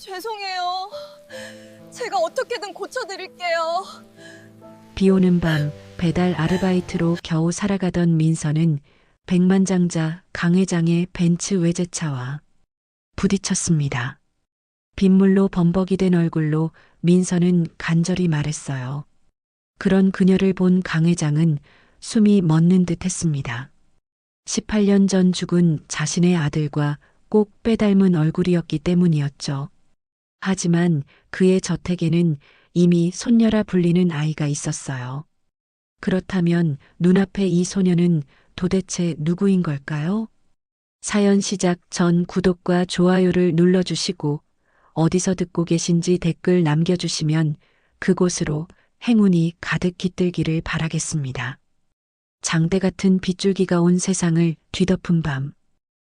죄송해요. 제가 어떻게든 고쳐드릴게요. 비 오는 밤 배달 아르바이트로 겨우 살아가던 민서는 백만장자 강 회장의 벤츠 외제차와 부딪혔습니다. 빗물로 범벅이 된 얼굴로 민서는 간절히 말했어요. 그런 그녀를 본 강 회장은 숨이 멎는 듯 했습니다. 18년 전 죽은 자신의 아들과 꼭 빼닮은 얼굴이었기 때문이었죠. 하지만 그의 저택에는 이미 손녀라 불리는 아이가 있었어요. 그렇다면 눈앞의 이 소녀는 도대체 누구인 걸까요? 사연 시작 전 구독과 좋아요를 눌러주시고 어디서 듣고 계신지 댓글 남겨주시면 그곳으로 행운이 가득 깃들기를 바라겠습니다. 장대 같은 빗줄기가 온 세상을 뒤덮은 밤.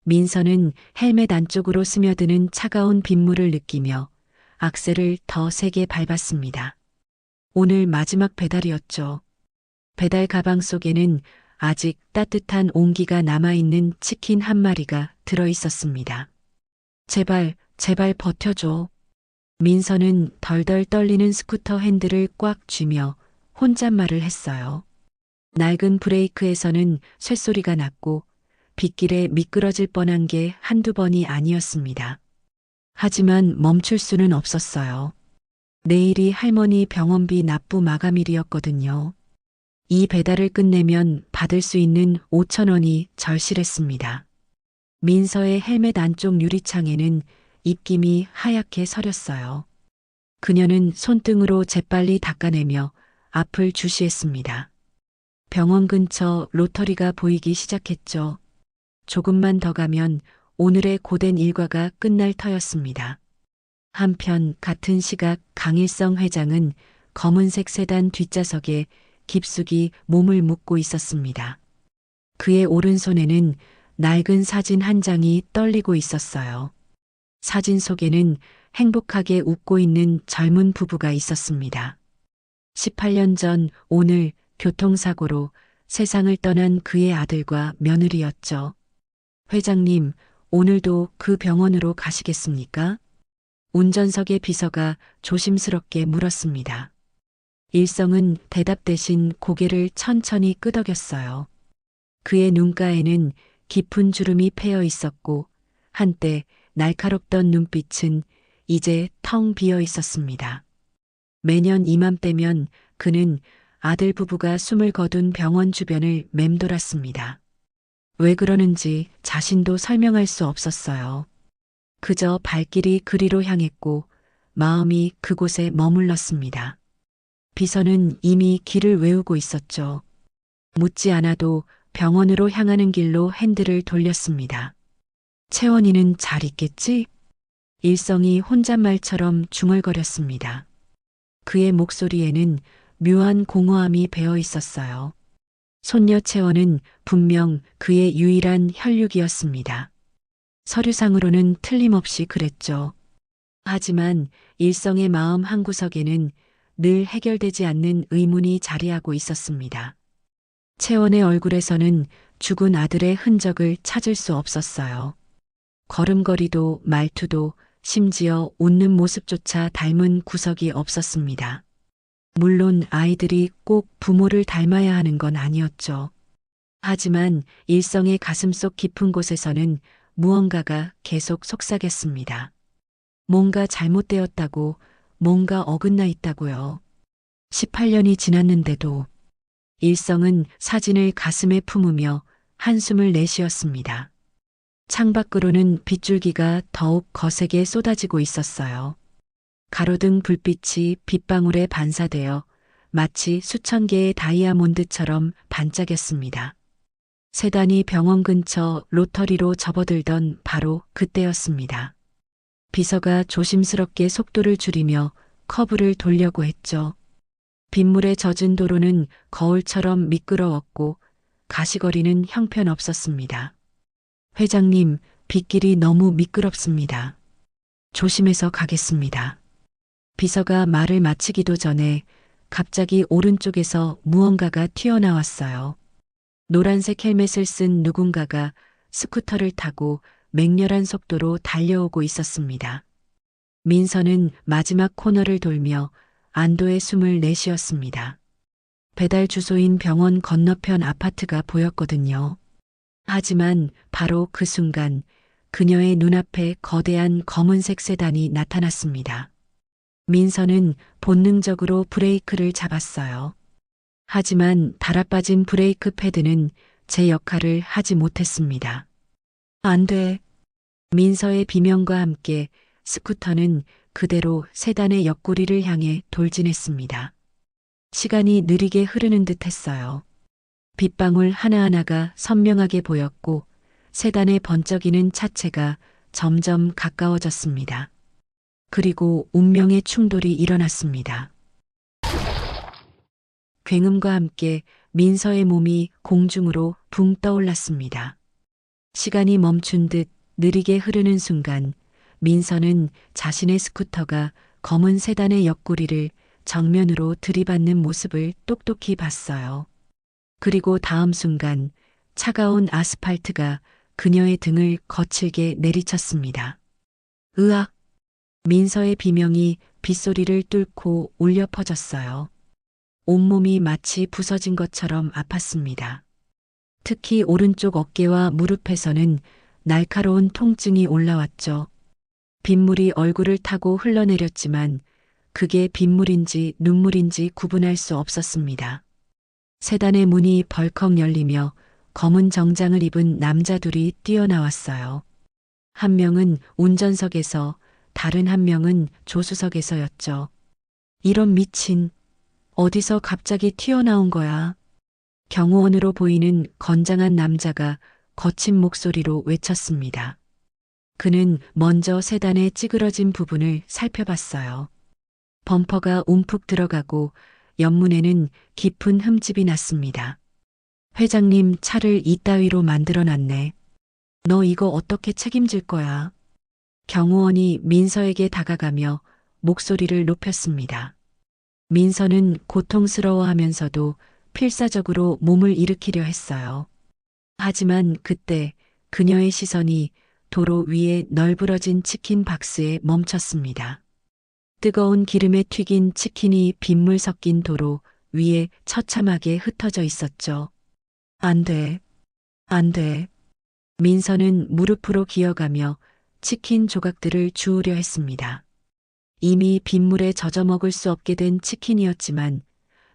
민서는 헬멧 안쪽으로 스며드는 차가운 빗물을 느끼며 악셀을 더 세게 밟았습니다. 오늘 마지막 배달이었죠. 배달 가방 속에는 아직 따뜻한 온기가 남아있는 치킨 한 마리가 들어있었습니다. 제발, 제발 버텨줘. 민서는 덜덜 떨리는 스쿠터 핸들을 꽉 쥐며 혼잣말을 했어요. 낡은 브레이크에서는 쇳소리가 났고 빗길에 미끄러질 뻔한 게 한두 번이 아니었습니다. 하지만 멈출 수는 없었어요. 내일이 할머니 병원비 납부 마감일이었거든요. 이 배달을 끝내면 받을 수 있는 5천 원이 절실했습니다. 민서의 헬멧 안쪽 유리창에는 입김이 하얗게 서렸어요. 그녀는 손등으로 재빨리 닦아내며 앞을 주시했습니다. 병원 근처 로터리가 보이기 시작했죠. 조금만 더 가면 오늘의 고된 일과가 끝날 터였습니다. 한편 같은 시각 강일성 회장은 검은색 세단 뒷좌석에 깊숙이 몸을 묻고 있었습니다. 그의 오른손에는 낡은 사진 한 장이 떨리고 있었어요. 사진 속에는 행복하게 웃고 있는 젊은 부부가 있었습니다. 18년 전 오늘 교통사고로 세상을 떠난 그의 아들과 며느리였죠. 회장님, 오늘도 그 병원으로 가시겠습니까? 운전석의 비서가 조심스럽게 물었습니다. 일성은 대답 대신 고개를 천천히 끄덕였어요. 그의 눈가에는 깊은 주름이 패여 있었고 한때 날카롭던 눈빛은 이제 텅 비어 있었습니다. 매년 이맘때면 그는 아들 부부가 숨을 거둔 병원 주변을 맴돌았습니다. 왜 그러는지 자신도 설명할 수 없었어요. 그저 발길이 그리로 향했고 마음이 그곳에 머물렀습니다. 비서는 이미 길을 외우고 있었죠. 묻지 않아도 병원으로 향하는 길로 핸들을 돌렸습니다. 채원이는 잘 있겠지? 일성이 혼잣말처럼 중얼거렸습니다. 그의 목소리에는 묘한 공허함이 배어 있었어요. 손녀 채원은 분명 그의 유일한 혈육이었습니다. 서류상으로는 틀림없이 그랬죠. 하지만 일성의 마음 한구석에는 늘 해결되지 않는 의문이 자리하고 있었습니다. 채원의 얼굴에서는 죽은 아들의 흔적을 찾을 수 없었어요. 걸음걸이도 말투도 심지어 웃는 모습조차 닮은 구석이 없었습니다. 물론 아이들이 꼭 부모를 닮아야 하는 건 아니었죠. 하지만 일성의 가슴속 깊은 곳에서는 무언가가 계속 속삭였습니다. 뭔가 잘못되었다고, 뭔가 어긋나 있다고요. 18년이 지났는데도 일성은 사진을 가슴에 품으며 한숨을 내쉬었습니다. 창밖으로는 빗줄기가 더욱 거세게 쏟아지고 있었어요. 가로등 불빛이 빗방울에 반사되어 마치 수천 개의 다이아몬드처럼 반짝였습니다. 세단이 병원 근처 로터리로 접어들던 바로 그때였습니다. 비서가 조심스럽게 속도를 줄이며 커브를 돌려고 했죠. 빗물에 젖은 도로는 거울처럼 미끄러웠고 가시거리는 형편없었습니다. 회장님, 빗길이 너무 미끄럽습니다. 조심해서 가겠습니다. 비서가 말을 마치기도 전에 갑자기 오른쪽에서 무언가가 튀어나왔어요. 노란색 헬멧을 쓴 누군가가 스쿠터를 타고 맹렬한 속도로 달려오고 있었습니다. 민서는 마지막 코너를 돌며 안도의 숨을 내쉬었습니다. 배달 주소인 병원 건너편 아파트가 보였거든요. 하지만 바로 그 순간 그녀의 눈앞에 거대한 검은색 세단이 나타났습니다. 민서는 본능적으로 브레이크를 잡았어요. 하지만 달아빠진 브레이크 패드는 제 역할을 하지 못했습니다. 안 돼. 민서의 비명과 함께 스쿠터는 그대로 세단의 옆구리를 향해 돌진했습니다. 시간이 느리게 흐르는 듯 했어요. 빗방울 하나하나가 선명하게 보였고 세단의 번쩍이는 차체가 점점 가까워졌습니다. 그리고 운명의 충돌이 일어났습니다. 굉음과 함께 민서의 몸이 공중으로 붕 떠올랐습니다. 시간이 멈춘 듯 느리게 흐르는 순간 민서는 자신의 스쿠터가 검은 세단의 옆구리를 정면으로 들이받는 모습을 똑똑히 봤어요. 그리고 다음 순간 차가운 아스팔트가 그녀의 등을 거칠게 내리쳤습니다. 으악! 민서의 비명이 빗소리를 뚫고 울려 퍼졌어요. 온몸이 마치 부서진 것처럼 아팠습니다. 특히 오른쪽 어깨와 무릎에서는 날카로운 통증이 올라왔죠. 빗물이 얼굴을 타고 흘러내렸지만 그게 빗물인지 눈물인지 구분할 수 없었습니다. 세단의 문이 벌컥 열리며 검은 정장을 입은 남자 둘이 뛰어나왔어요. 한 명은 운전석에서 다른 한 명은 조수석에서였죠. 이런 미친, 어디서 갑자기 튀어나온 거야? 경호원으로 보이는 건장한 남자가 거친 목소리로 외쳤습니다. 그는 먼저 세단의 찌그러진 부분을 살펴봤어요. 범퍼가 움푹 들어가고 옆문에는 깊은 흠집이 났습니다. 회장님 차를 이따위로 만들어놨네. 너 이거 어떻게 책임질 거야? 경호원이 민서에게 다가가며 목소리를 높였습니다. 민서는 고통스러워하면서도 필사적으로 몸을 일으키려 했어요. 하지만 그때 그녀의 시선이 도로 위에 널브러진 치킨 박스에 멈췄습니다. 뜨거운 기름에 튀긴 치킨이 빗물 섞인 도로 위에 처참하게 흩어져 있었죠. 안 돼. 안 돼. 민서는 무릎으로 기어가며 치킨 조각들을 주우려 했습니다. 이미 빗물에 젖어 먹을 수 없게 된 치킨이었지만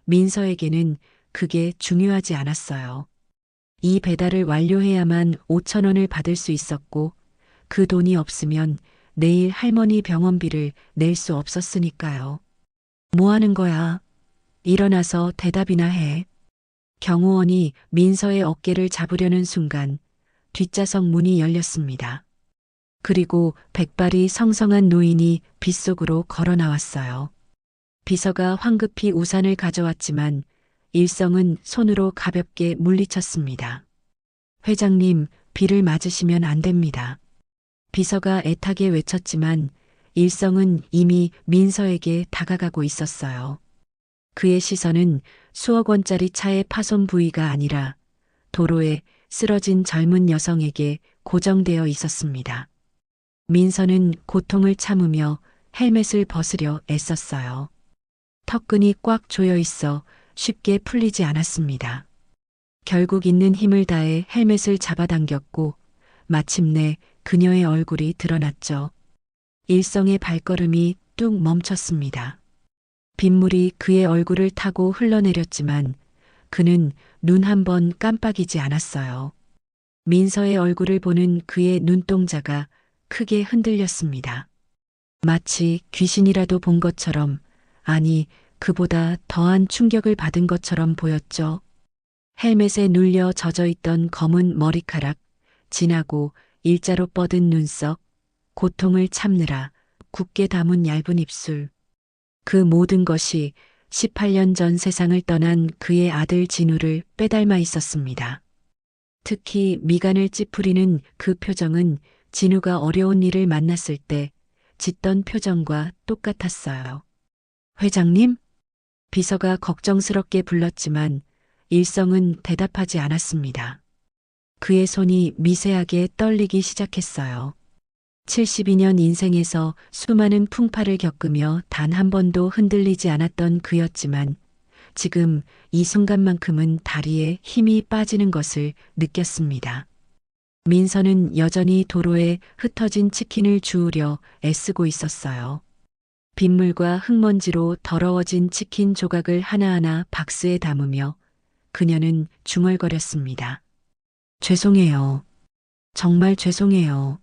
민서에게는 그게 중요하지 않았어요. 이 배달을 완료해야만 5천 원을 받을 수 있었고 그 돈이 없으면 내일 할머니 병원비를 낼 수 없었으니까요. 뭐 하는 거야? 일어나서 대답이나 해. 경호원이 민서의 어깨를 잡으려는 순간 뒷좌석 문이 열렸습니다. 그리고 백발이 성성한 노인이 빗속으로 걸어 나왔어요. 비서가 황급히 우산을 가져왔지만 일성은 손으로 가볍게 물리쳤습니다. 회장님, 비를 맞으시면 안 됩니다. 비서가 애타게 외쳤지만 일성은 이미 민서에게 다가가고 있었어요. 그의 시선은 수억 원짜리 차의 파손 부위가 아니라 도로에 쓰러진 젊은 여성에게 고정되어 있었습니다. 민서는 고통을 참으며 헬멧을 벗으려 애썼어요. 턱끈이 꽉 조여 있어 쉽게 풀리지 않았습니다. 결국 있는 힘을 다해 헬멧을 잡아당겼고 마침내 그녀의 얼굴이 드러났죠. 일성의 발걸음이 뚝 멈췄습니다. 빗물이 그의 얼굴을 타고 흘러내렸지만 그는 눈 한 번 깜빡이지 않았어요. 민서의 얼굴을 보는 그의 눈동자가 크게 흔들렸습니다. 마치 귀신이라도 본 것처럼, 아니, 그보다 더한 충격을 받은 것처럼 보였죠. 헬멧에 눌려 젖어있던 검은 머리카락, 진하고 일자로 뻗은 눈썹, 고통을 참느라 굳게 담은 얇은 입술. 그 모든 것이 18년 전 세상을 떠난 그의 아들 진우를 빼닮아 있었습니다. 특히 미간을 찌푸리는 그 표정은 진우가 어려운 일을 만났을 때 짓던 표정과 똑같았어요. 회장님? 비서가 걱정스럽게 불렀지만 일성은 대답하지 않았습니다. 그의 손이 미세하게 떨리기 시작했어요. 72년 인생에서 수많은 풍파를 겪으며 단 한 번도 흔들리지 않았던 그였지만 지금 이 순간만큼은 다리에 힘이 빠지는 것을 느꼈습니다. 민서는 여전히 도로에 흩어진 치킨을 주우려 애쓰고 있었어요. 빗물과 흙먼지로 더러워진 치킨 조각을 하나하나 박스에 담으며 그녀는 중얼거렸습니다. 죄송해요. 정말 죄송해요.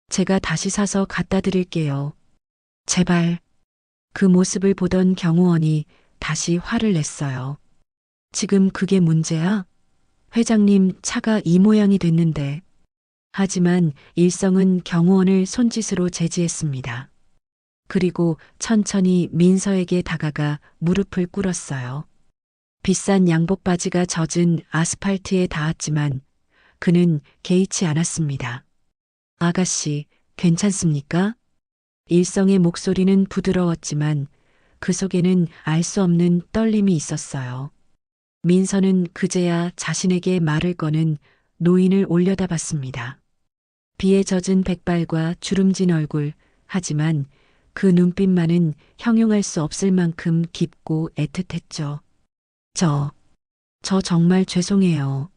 제가 다시 사서 갖다 드릴게요. 제발. 그 모습을 보던 경호원이 다시 화를 냈어요. 지금 그게 문제야? 회장님 차가 이 모양이 됐는데. 하지만 일성은 경호원을 손짓으로 제지했습니다. 그리고 천천히 민서에게 다가가 무릎을 꿇었어요. 비싼 양복 바지가 젖은 아스팔트에 닿았지만 그는 개의치 않았습니다. 아가씨, 괜찮습니까? 일성의 목소리는 부드러웠지만 그 속에는 알 수 없는 떨림이 있었어요. 민서는 그제야 자신에게 말을 거는 노인을 올려다봤습니다. 비에 젖은 백발과 주름진 얼굴, 하지만 그 눈빛만은 형용할 수 없을 만큼 깊고 애틋했죠. 저 정말 죄송해요.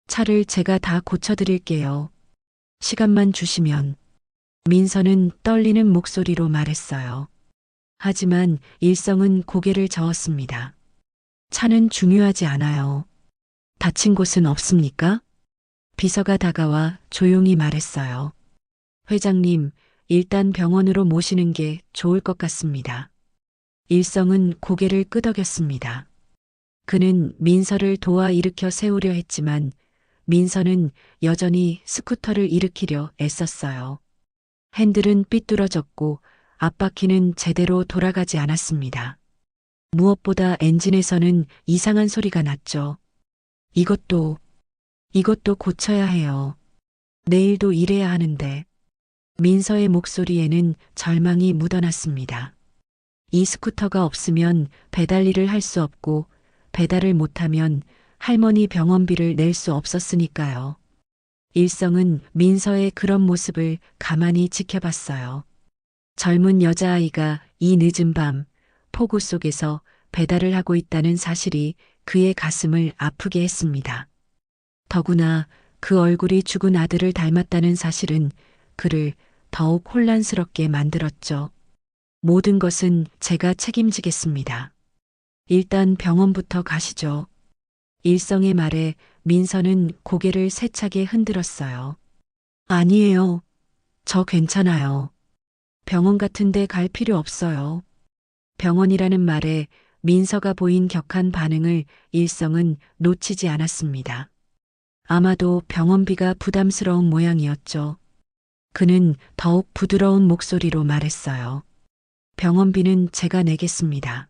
차를 제가 다 고쳐드릴게요. 시간만 주시면. 민서는 떨리는 목소리로 말했어요. 하지만 일성은 고개를 저었습니다. 차는 중요하지 않아요. 다친 곳은 없습니까? 비서가 다가와 조용히 말했어요. 회장님, 일단 병원으로 모시는 게 좋을 것 같습니다. 일성은 고개를 끄덕였습니다. 그는 민서를 도와 일으켜 세우려 했지만 민서는 여전히 스쿠터를 일으키려 애썼어요. 핸들은 삐뚤어졌고 앞바퀴는 제대로 돌아가지 않았습니다. 무엇보다 엔진에서는 이상한 소리가 났죠. 이것도 고쳐야 해요. 내일도 일해야 하는데. 민서의 목소리에는 절망이 묻어났습니다. 이 스쿠터가 없으면 배달 일을 할 수 없고 배달을 못하면 할머니 병원비를 낼 수 없었으니까요. 일성은 민서의 그런 모습을 가만히 지켜봤어요. 젊은 여자아이가 이 늦은 밤 폭우 속에서 배달을 하고 있다는 사실이 그의 가슴을 아프게 했습니다. 더구나 그 얼굴이 죽은 아들을 닮았다는 사실은 그를 더욱 혼란스럽게 만들었죠. 모든 것은 제가 책임지겠습니다. 일단 병원부터 가시죠. 일성의 말에 민서는 고개를 세차게 흔들었어요. 아니에요. 저 괜찮아요. 병원 같은 데 갈 필요 없어요. 병원이라는 말에 민서가 보인 격한 반응을 일성은 놓치지 않았습니다. 아마도 병원비가 부담스러운 모양이었죠. 그는 더욱 부드러운 목소리로 말했어요. 병원비는 제가 내겠습니다.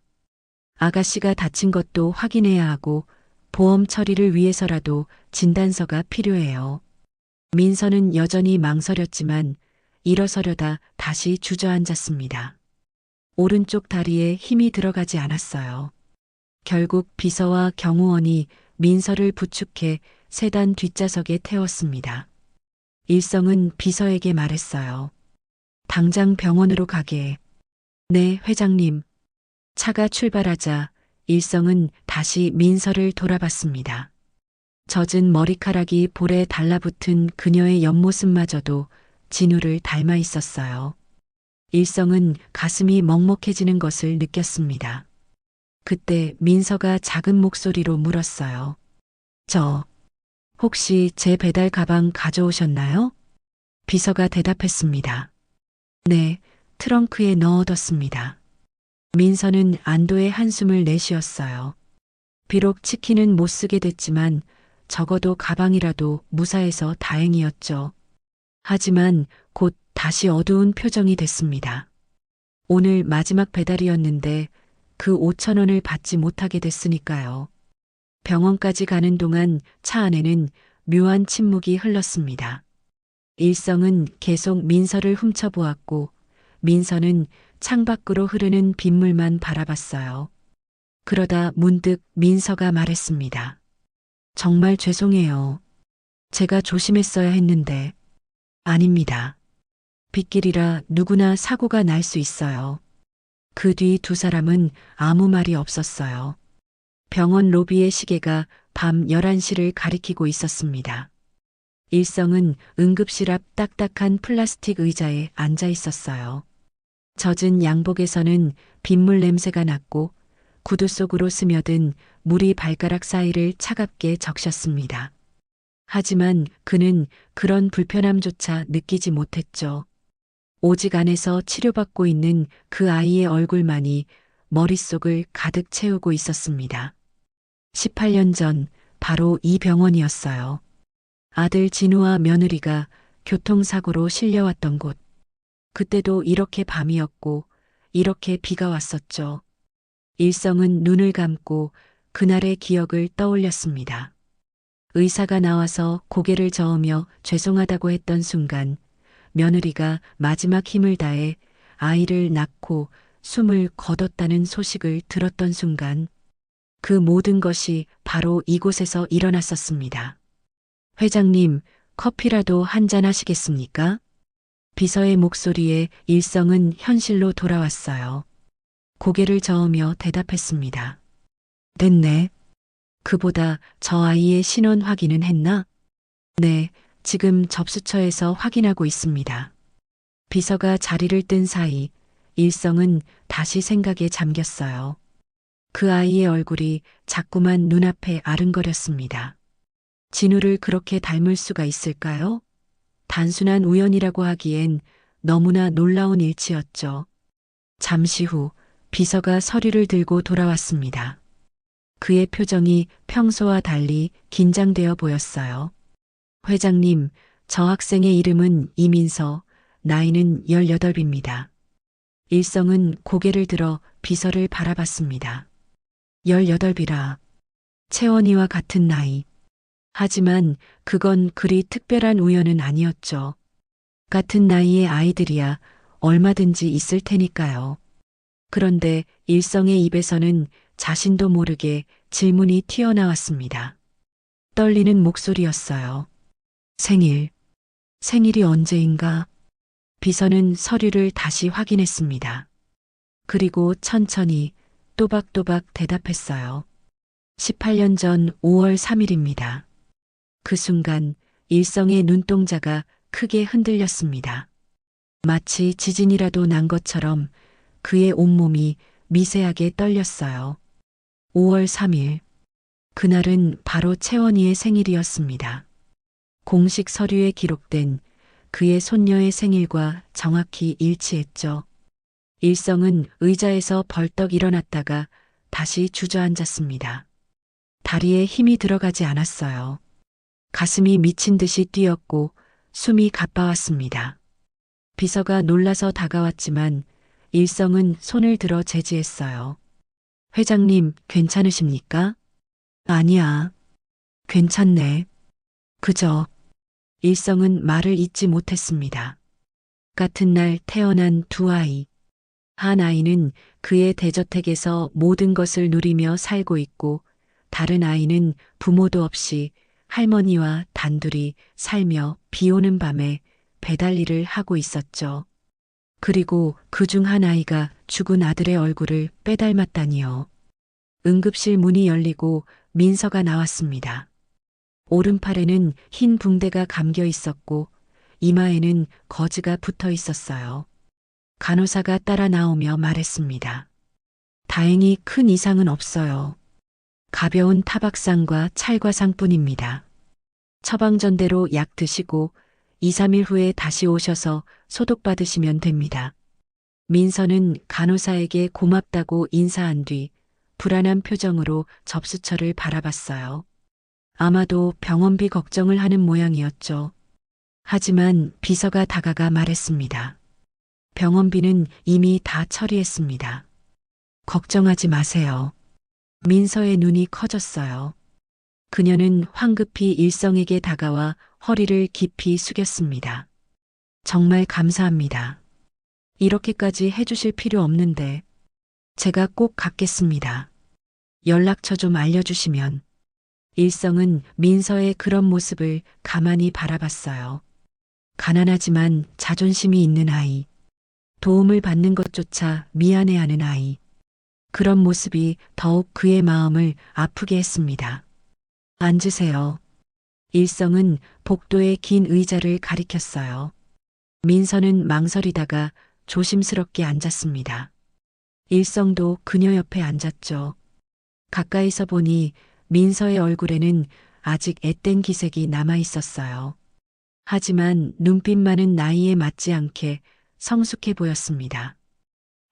아가씨가 다친 것도 확인해야 하고 보험 처리를 위해서라도 진단서가 필요해요. 민서는 여전히 망설였지만 일어서려다 다시 주저앉았습니다. 오른쪽 다리에 힘이 들어가지 않았어요. 결국 비서와 경호원이 민서를 부축해 세단 뒷좌석에 태웠습니다. 일성은 비서에게 말했어요. 당장 병원으로 가게. 네, 회장님. 차가 출발하자 일성은 다시 민서를 돌아봤습니다. 젖은 머리카락이 볼에 달라붙은 그녀의 옆모습마저도 진우를 닮아 있었어요. 일성은 가슴이 먹먹해지는 것을 느꼈습니다. 그때 민서가 작은 목소리로 물었어요. 혹시 제 배달 가방 가져오셨나요? 비서가 대답했습니다. 네, 트렁크에 넣어뒀습니다. 민서는 안도의 한숨을 내쉬었어요. 비록 치킨은 못 쓰게 됐지만 적어도 가방이라도 무사해서 다행이었죠. 하지만 곧 다시 어두운 표정이 됐습니다. 오늘 마지막 배달이었는데 그 5,000원을 받지 못하게 됐으니까요. 병원까지 가는 동안 차 안에는 묘한 침묵이 흘렀습니다. 일성은 계속 민서를 훔쳐보았고 민서는 창밖으로 흐르는 빗물만 바라봤어요. 그러다 문득 민서가 말했습니다. 정말 죄송해요. 제가 조심했어야 했는데. 아닙니다. 빗길이라 누구나 사고가 날 수 있어요. 그 뒤 두 사람은 아무 말이 없었어요. 병원 로비의 시계가 밤 11시를 가리키고 있었습니다. 일성은 응급실 앞 딱딱한 플라스틱 의자에 앉아 있었어요. 젖은 양복에서는 빗물 냄새가 났고 구두 속으로 스며든 물이 발가락 사이를 차갑게 적셨습니다. 하지만 그는 그런 불편함조차 느끼지 못했죠. 오직 안에서 치료받고 있는 그 아이의 얼굴만이 머릿속을 가득 채우고 있었습니다. 18년 전 바로 이 병원이었어요. 아들 진우와 며느리가 교통사고로 실려왔던 곳. 그때도 이렇게 밤이었고 이렇게 비가 왔었죠. 일성은 눈을 감고 그날의 기억을 떠올렸습니다. 의사가 나와서 고개를 저으며 죄송하다고 했던 순간 며느리가 마지막 힘을 다해 아이를 낳고 숨을 거뒀다는 소식을 들었던 순간 그 모든 것이 바로 이곳에서 일어났었습니다. 회장님, 커피라도 한잔 하시겠습니까? 비서의 목소리에 일성은 현실로 돌아왔어요. 고개를 저으며 대답했습니다. 됐네. 그보다 저 아이의 신원 확인은 했나? 네, 지금 접수처에서 확인하고 있습니다. 비서가 자리를 뜬 사이 일성은 다시 생각에 잠겼어요. 그 아이의 얼굴이 자꾸만 눈앞에 아른거렸습니다. 진우를 그렇게 닮을 수가 있을까요? 단순한 우연이라고 하기엔 너무나 놀라운 일치였죠. 잠시 후 비서가 서류를 들고 돌아왔습니다. 그의 표정이 평소와 달리 긴장되어 보였어요. 회장님, 저 학생의 이름은 이민서, 나이는 18입니다. 일성은 고개를 들어 비서를 바라봤습니다. 18이라. 채원이와 같은 나이. 하지만 그건 그리 특별한 우연은 아니었죠. 같은 나이의 아이들이야 얼마든지 있을 테니까요. 그런데 일성의 입에서는 자신도 모르게 질문이 튀어나왔습니다. 떨리는 목소리였어요. 생일이 언제인가? 비서는 서류를 다시 확인했습니다. 그리고 천천히 또박또박 대답했어요. 18년 전 5월 3일입니다. 그 순간 일성의 눈동자가 크게 흔들렸습니다. 마치 지진이라도 난 것처럼 그의 온몸이 미세하게 떨렸어요. 5월 3일. 그날은 바로 채원이의 생일이었습니다. 공식 서류에 기록된 그의 손녀의 생일과 정확히 일치했죠. 일성은 의자에서 벌떡 일어났다가 다시 주저앉았습니다. 다리에 힘이 들어가지 않았어요. 가슴이 미친 듯이 뛰었고 숨이 가빠왔습니다. 비서가 놀라서 다가왔지만 일성은 손을 들어 제지했어요. 회장님, 괜찮으십니까? 아니야. 괜찮네. 그저 일성은 말을 잇지 못했습니다. 같은 날 태어난 두 아이. 한 아이는 그의 대저택에서 모든 것을 누리며 살고 있고 다른 아이는 부모도 없이 할머니와 단둘이 살며 비 오는 밤에 배달 일을 하고 있었죠. 그리고 그 중 한 아이가 죽은 아들의 얼굴을 빼닮았다니요. 응급실 문이 열리고 민서가 나왔습니다. 오른팔에는 흰 붕대가 감겨 있었고 이마에는 거즈가 붙어 있었어요. 간호사가 따라 나오며 말했습니다. 다행히 큰 이상은 없어요. 가벼운 타박상과 찰과상뿐입니다. 처방전대로 약 드시고 2, 3일 후에 다시 오셔서 소독받으시면 됩니다. 민서는 간호사에게 고맙다고 인사한 뒤 불안한 표정으로 접수처를 바라봤어요. 아마도 병원비 걱정을 하는 모양이었죠. 하지만 비서가 다가가 말했습니다. 병원비는 이미 다 처리했습니다. 걱정하지 마세요. 민서의 눈이 커졌어요. 그녀는 황급히 일성에게 다가와 허리를 깊이 숙였습니다. 정말 감사합니다. 이렇게까지 해주실 필요 없는데 제가 꼭 갚겠습니다. 연락처 좀 알려주시면. 일성은 민서의 그런 모습을 가만히 바라봤어요. 가난하지만 자존심이 있는 아이. 도움을 받는 것조차 미안해하는 아이. 그런 모습이 더욱 그의 마음을 아프게 했습니다. 앉으세요. 일성은 복도의 긴 의자를 가리켰어요. 민서는 망설이다가 조심스럽게 앉았습니다. 일성도 그녀 옆에 앉았죠. 가까이서 보니 민서의 얼굴에는 아직 앳된 기색이 남아 있었어요. 하지만 눈빛만은 나이에 맞지 않게 성숙해 보였습니다.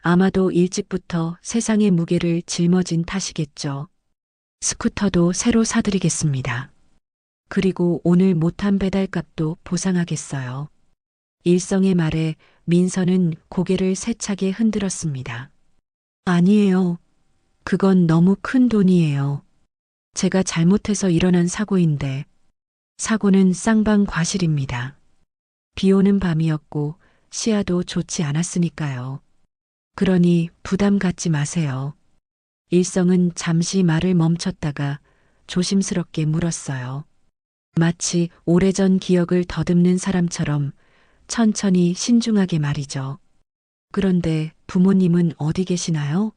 아마도 일찍부터 세상의 무게를 짊어진 탓이겠죠. 스쿠터도 새로 사드리겠습니다. 그리고 오늘 못한 배달값도 보상하겠어요. 일성의 말에 민서는 고개를 세차게 흔들었습니다. 아니에요. 그건 너무 큰 돈이에요. 제가 잘못해서 일어난 사고인데, 사고는 쌍방과실입니다. 비 오는 밤이었고 시야도 좋지 않았으니까요. 그러니 부담 갖지 마세요. 일성은 잠시 말을 멈췄다가 조심스럽게 물었어요. 마치 오래전 기억을 더듬는 사람처럼 천천히 신중하게 말이죠. 그런데 부모님은 어디 계시나요?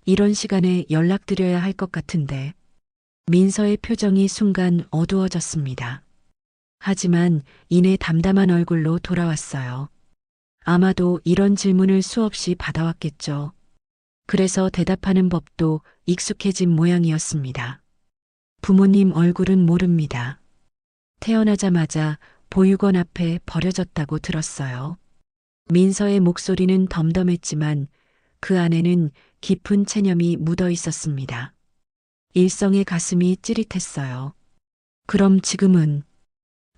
이런 시간에 연락드려야 할 것 같은데. 민서의 표정이 순간 어두워졌습니다. 하지만 이내 담담한 얼굴로 돌아왔어요. 아마도 이런 질문을 수없이 받아왔겠죠. 그래서 대답하는 법도 익숙해진 모양이었습니다. 부모님 얼굴은 모릅니다. 태어나자마자 보육원 앞에 버려졌다고 들었어요. 민서의 목소리는 덤덤했지만 그 안에는 깊은 체념이 묻어 있었습니다. 일성의 가슴이 찌릿했어요. 그럼 지금은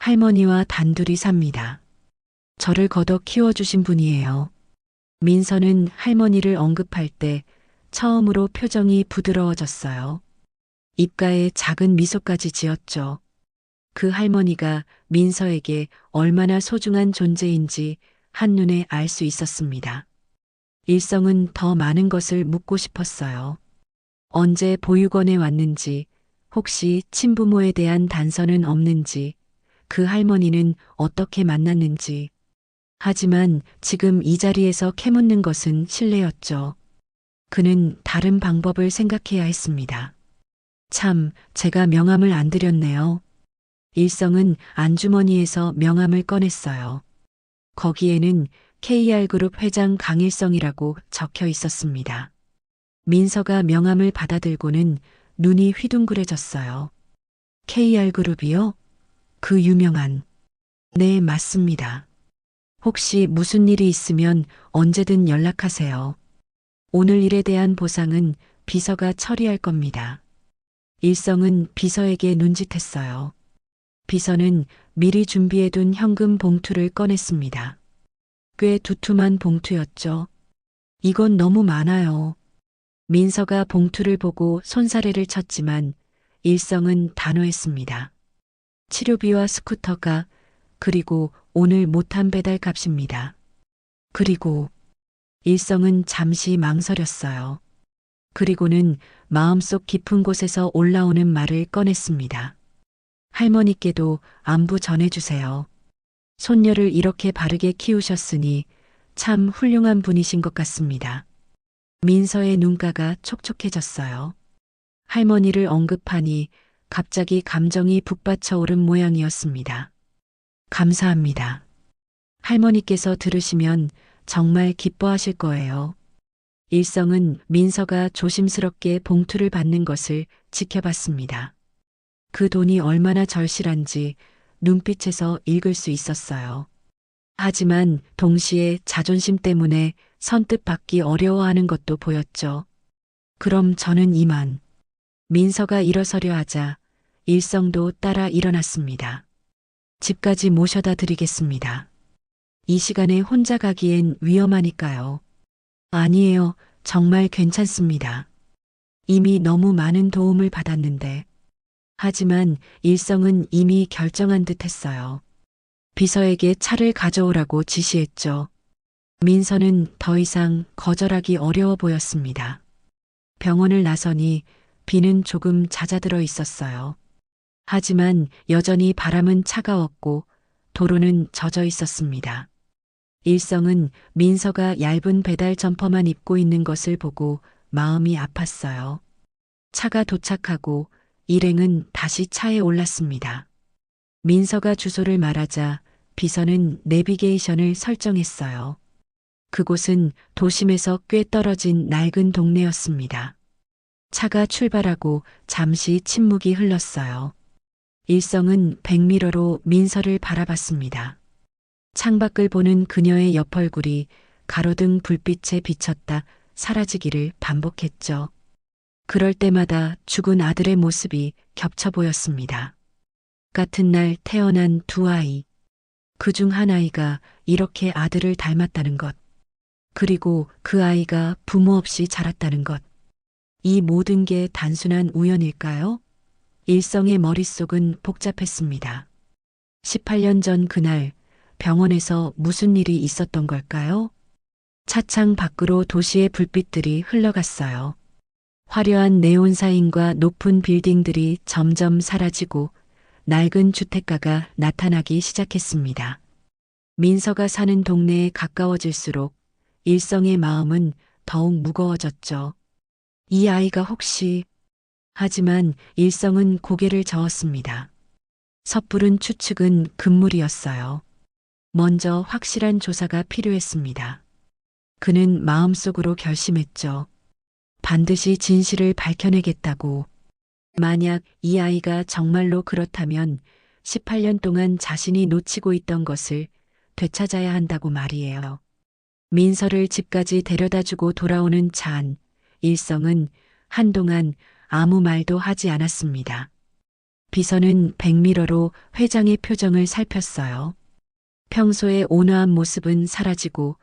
할머니와 단둘이 삽니다. 저를 걷어 키워주신 분이에요. 민서는 할머니를 언급할 때 처음으로 표정이 부드러워졌어요. 입가에 작은 미소까지 지었죠. 그 할머니가 민서에게 얼마나 소중한 존재인지 한눈에 알 수 있었습니다. 일성은 더 많은 것을 묻고 싶었어요. 언제 보육원에 왔는지, 혹시 친부모에 대한 단서는 없는지, 그 할머니는 어떻게 만났는지. 하지만 지금 이 자리에서 캐묻는 것은 실례였죠. 그는 다른 방법을 생각해야 했습니다. 참, 제가 명함을 안 드렸네요. 일성은 안주머니에서 명함을 꺼냈어요. 거기에는 KR그룹 회장 강일성이라고 적혀 있었습니다. 민서가 명함을 받아들고는 눈이 휘둥그레졌어요. KR그룹이요? 그 유명한. 네, 맞습니다. 혹시 무슨 일이 있으면 언제든 연락하세요. 오늘 일에 대한 보상은 비서가 처리할 겁니다. 일성은 비서에게 눈짓했어요. 비서는 미리 준비해둔 현금 봉투를 꺼냈습니다. 꽤 두툼한 봉투였죠. 이건 너무 많아요. 민서가 봉투를 보고 손사래를 쳤지만 일성은 단호했습니다. 치료비와 스쿠터가, 그리고 오늘 못한 배달 값입니다. 그리고 일성은 잠시 망설였어요. 그리고는 마음속 깊은 곳에서 올라오는 말을 꺼냈습니다. 할머니께도 안부 전해주세요. 손녀를 이렇게 바르게 키우셨으니 참 훌륭한 분이신 것 같습니다. 민서의 눈가가 촉촉해졌어요. 할머니를 언급하니 갑자기 감정이 북받쳐 오른 모양이었습니다. 감사합니다. 할머니께서 들으시면 정말 기뻐하실 거예요. 일성은 민서가 조심스럽게 봉투를 받는 것을 지켜봤습니다. 그 돈이 얼마나 절실한지 눈빛에서 읽을 수 있었어요. 하지만 동시에 자존심 때문에 선뜻 받기 어려워하는 것도 보였죠. 그럼 저는 이만. 민서가 일어서려 하자 일성도 따라 일어났습니다. 집까지 모셔다 드리겠습니다. 이 시간에 혼자 가기엔 위험하니까요. 아니에요. 정말 괜찮습니다. 이미 너무 많은 도움을 받았는데. 하지만 일성은 이미 결정한 듯 했어요. 비서에게 차를 가져오라고 지시했죠. 민서는 더 이상 거절하기 어려워 보였습니다. 병원을 나서니 비는 조금 잦아들어 있었어요. 하지만 여전히 바람은 차가웠고 도로는 젖어 있었습니다. 일성은 민서가 얇은 배달 점퍼만 입고 있는 것을 보고 마음이 아팠어요. 차가 도착하고 일행은 다시 차에 올랐습니다. 민서가 주소를 말하자 비서는 내비게이션을 설정했어요. 그곳은 도심에서 꽤 떨어진 낡은 동네였습니다. 차가 출발하고 잠시 침묵이 흘렀어요. 일성은 백미러로 민서를 바라봤습니다. 창밖을 보는 그녀의 옆얼굴이 가로등 불빛에 비쳤다 사라지기를 반복했죠. 그럴 때마다 죽은 아들의 모습이 겹쳐 보였습니다. 같은 날 태어난 두 아이. 그중 한 아이가 이렇게 아들을 닮았다는 것. 그리고 그 아이가 부모 없이 자랐다는 것. 이 모든 게 단순한 우연일까요? 일성의 머릿속은 복잡했습니다. 18년 전 그날 병원에서 무슨 일이 있었던 걸까요? 차창 밖으로 도시의 불빛들이 흘러갔어요. 화려한 네온 사인과 높은 빌딩들이 점점 사라지고 낡은 주택가가 나타나기 시작했습니다. 민서가 사는 동네에 가까워질수록 일성의 마음은 더욱 무거워졌죠. 이 아이가 혹시... 하지만 일성은 고개를 저었습니다. 섣부른 추측은 금물이었어요. 먼저 확실한 조사가 필요했습니다. 그는 마음속으로 결심했죠. 반드시 진실을 밝혀내겠다고. 만약 이 아이가 정말로 그렇다면 18년 동안 자신이 놓치고 있던 것을 되찾아야 한다고 말이에요. 민서를 집까지 데려다주고 돌아오는 차 안, 일성은 한동안 아무 말도 하지 않았습니다. 비서는 백미러로 회장의 표정을 살폈어요. 평소의 온화한 모습은 사라지고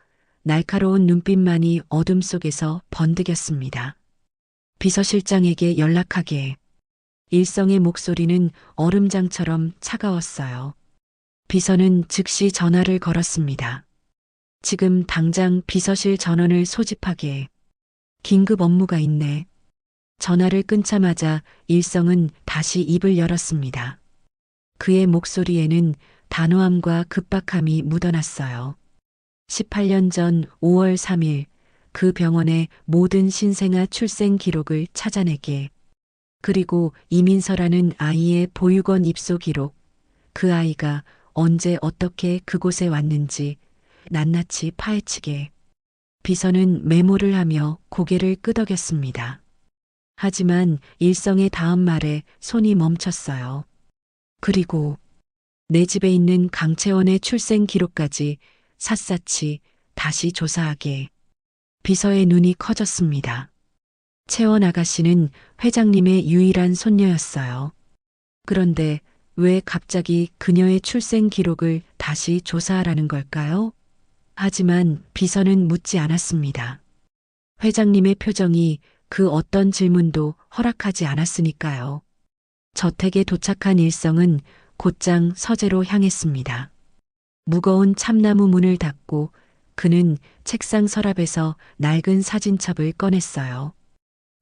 날카로운 눈빛만이 어둠 속에서 번득였습니다. 비서실장에게 연락하게. 일성의 목소리는 얼음장처럼 차가웠어요. 비서는 즉시 전화를 걸었습니다. 지금 당장 비서실 전원을 소집하게. 긴급 업무가 있네. 전화를 끊자마자 일성은 다시 입을 열었습니다. 그의 목소리에는 단호함과 급박함이 묻어났어요. 18년 전 5월 3일 그 병원의 모든 신생아 출생 기록을 찾아내게. 그리고 이민서라는 아이의 보육원 입소 기록. 그 아이가 언제 어떻게 그곳에 왔는지 낱낱이 파헤치게. 비서는 메모를 하며 고개를 끄덕였습니다. 하지만 일성의 다음 말에 손이 멈췄어요. 그리고 내 집에 있는 강채원의 출생 기록까지 샅샅이 다시 조사하게. 비서의 눈이 커졌습니다. 채원 아가씨는 회장님의 유일한 손녀였어요. 그런데 왜 갑자기 그녀의 출생 기록을 다시 조사하라는 걸까요? 하지만 비서는 묻지 않았습니다. 회장님의 표정이 그 어떤 질문도 허락하지 않았으니까요. 저택에 도착한 일성은 곧장 서재로 향했습니다. 무거운 참나무 문을 닫고 그는 책상 서랍에서 낡은 사진첩을 꺼냈어요.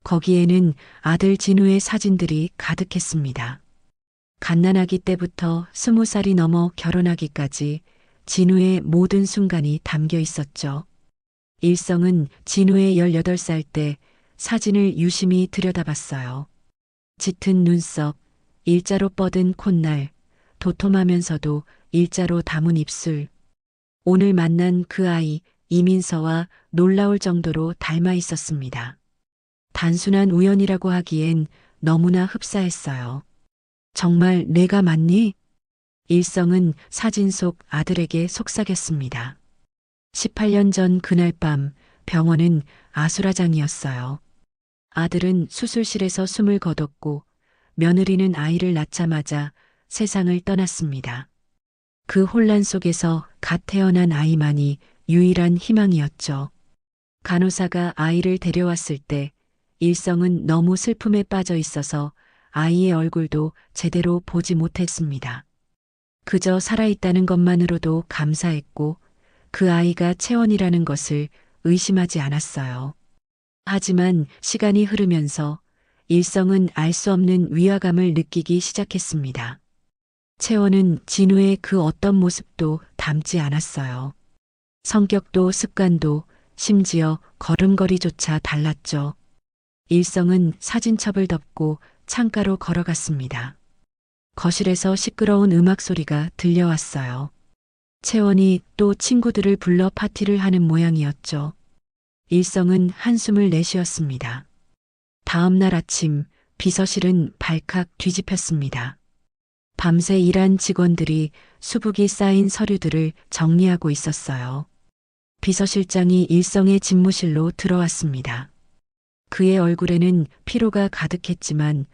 거기에는 아들 진우의 사진들이 가득했습니다. 갓난아기 때부터 20살이 넘어 결혼하기까지 진우의 모든 순간이 담겨 있었죠. 일성은 진우의 18살 때 사진을 유심히 들여다봤어요. 짙은 눈썹, 일자로 뻗은 콧날, 도톰하면서도 일자로 담은 입술. 오늘 만난 그 아이 이민서와 놀라울 정도로 닮아 있었습니다. 단순한 우연이라고 하기엔 너무나 흡사했어요. 정말 내가 맞니? 일성은 사진 속 아들에게 속삭였습니다. 18년 전 그날 밤 병원은 아수라장이었어요. 아들은 수술실에서 숨을 거뒀고 며느리는 아이를 낳자마자 세상을 떠났습니다. 그 혼란 속에서 갓 태어난 아이만이 유일한 희망이었죠. 간호사가 아이를 데려왔을 때 일성은 너무 슬픔에 빠져 있어서 아이의 얼굴도 제대로 보지 못했습니다. 그저 살아있다는 것만으로도 감사했고 그 아이가 채원이라는 것을 의심하지 않았어요. 하지만 시간이 흐르면서 일성은 알 수 없는 위화감을 느끼기 시작했습니다. 채원은 진우의 그 어떤 모습도 닮지 않았어요. 성격도 습관도 심지어 걸음걸이조차 달랐죠. 일성은 사진첩을 덮고 창가로 걸어갔습니다. 거실에서 시끄러운 음악 소리가 들려왔어요. 채원이 또 친구들을 불러 파티를 하는 모양이었죠. 일성은 한숨을 내쉬었습니다. 다음 날 아침 비서실은 발칵 뒤집혔습니다. 밤새 일한 직원들이 수북이 쌓인 서류들을 정리하고 있었어요. 비서실장이 일성의 집무실로 들어왔습니다. 그의 얼굴에는 피로가 가득했지만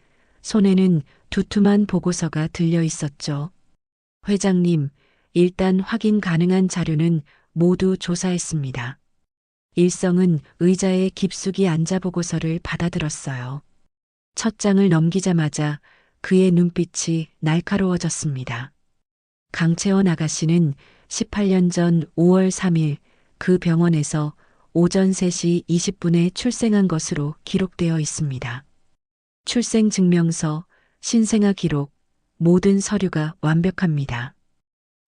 손에는 두툼한 보고서가 들려 있었죠. 회장님, 일단 확인 가능한 자료는 모두 조사했습니다. 일성은 의자에 깊숙이 앉아 보고서를 받아들었어요. 첫 장을 넘기자마자 그의 눈빛이 날카로워졌습니다. 강채원 아가씨는 18년 전 5월 3일 그 병원에서 오전 3시 20분에 출생한 것으로 기록되어 있습니다. 출생 증명서, 신생아 기록, 모든 서류가 완벽합니다.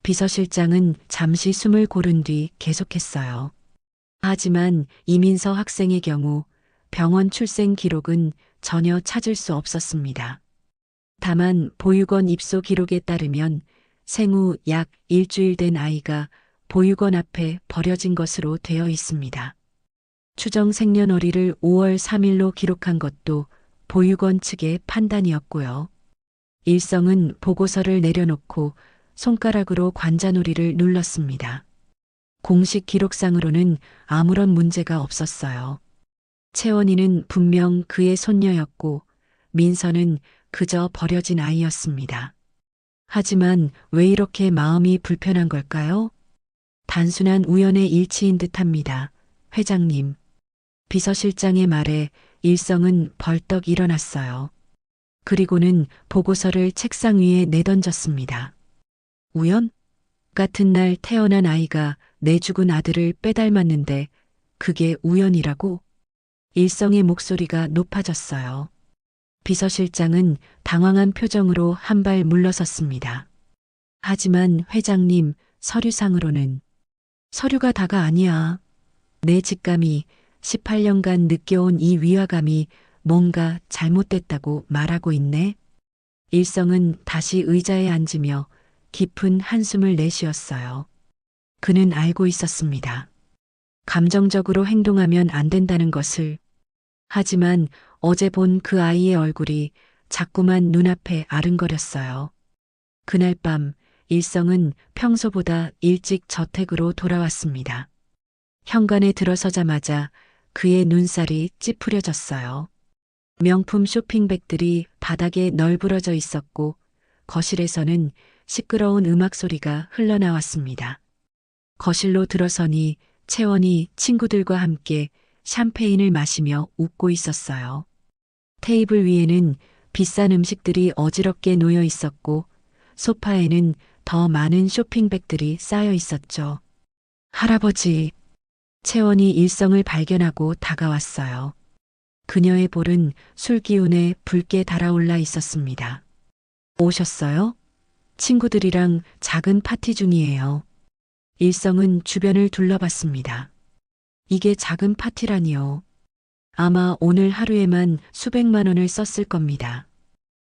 비서실장은 잠시 숨을 고른 뒤 계속했어요. 하지만 이민서 학생의 경우 병원 출생 기록은 전혀 찾을 수 없었습니다. 다만 보육원 입소 기록에 따르면 생후 약 일주일 된 아이가 보육원 앞에 버려진 것으로 되어 있습니다. 추정 생년월일을 5월 3일로 기록한 것도 보육원 측의 판단이었고요. 일성은 보고서를 내려놓고 손가락으로 관자놀이를 눌렀습니다. 공식 기록상으로는 아무런 문제가 없었어요. 채원이는 분명 그의 손녀였고 민서는 그저 버려진 아이였습니다. 하지만 왜 이렇게 마음이 불편한 걸까요? 단순한 우연의 일치인 듯합니다. 회장님. 비서실장의 말에 일성은 벌떡 일어났어요. 그리고는 보고서를 책상 위에 내던졌습니다. 우연? 같은 날 태어난 아이가 내 죽은 아들을 빼닮았는데 그게 우연이라고? 일성의 목소리가 높아졌어요. 비서실장은 당황한 표정으로 한 발 물러섰습니다. 하지만 회장님, 서류상으로는 서류가 다가 아니야. 내 직감이 18년간 느껴온 이 위화감이 뭔가 잘못됐다고 말하고 있네. 일성은 다시 의자에 앉으며 깊은 한숨을 내쉬었어요. 그는 알고 있었습니다. 감정적으로 행동하면 안 된다는 것을. 하지만 어제 본 그 아이의 얼굴이 자꾸만 눈앞에 아른거렸어요. 그날 밤 일성은 평소보다 일찍 저택으로 돌아왔습니다. 현관에 들어서자마자 그의 눈살이 찌푸려졌어요. 명품 쇼핑백들이 바닥에 널브러져 있었고 거실에서는 시끄러운 음악 소리가 흘러나왔습니다. 거실로 들어서니 채원이 친구들과 함께 샴페인을 마시며 웃고 있었어요. 테이블 위에는 비싼 음식들이 어지럽게 놓여 있었고 소파에는 더 많은 쇼핑백들이 쌓여 있었죠. 할아버지. 채원이 일성을 발견하고 다가왔어요. 그녀의 볼은 술 기운에 붉게 달아올라 있었습니다. 오셨어요? 친구들이랑 작은 파티 중이에요. 일성은 주변을 둘러봤습니다. 이게 작은 파티라니요. 아마 오늘 하루에만 수백만 원을 썼을 겁니다.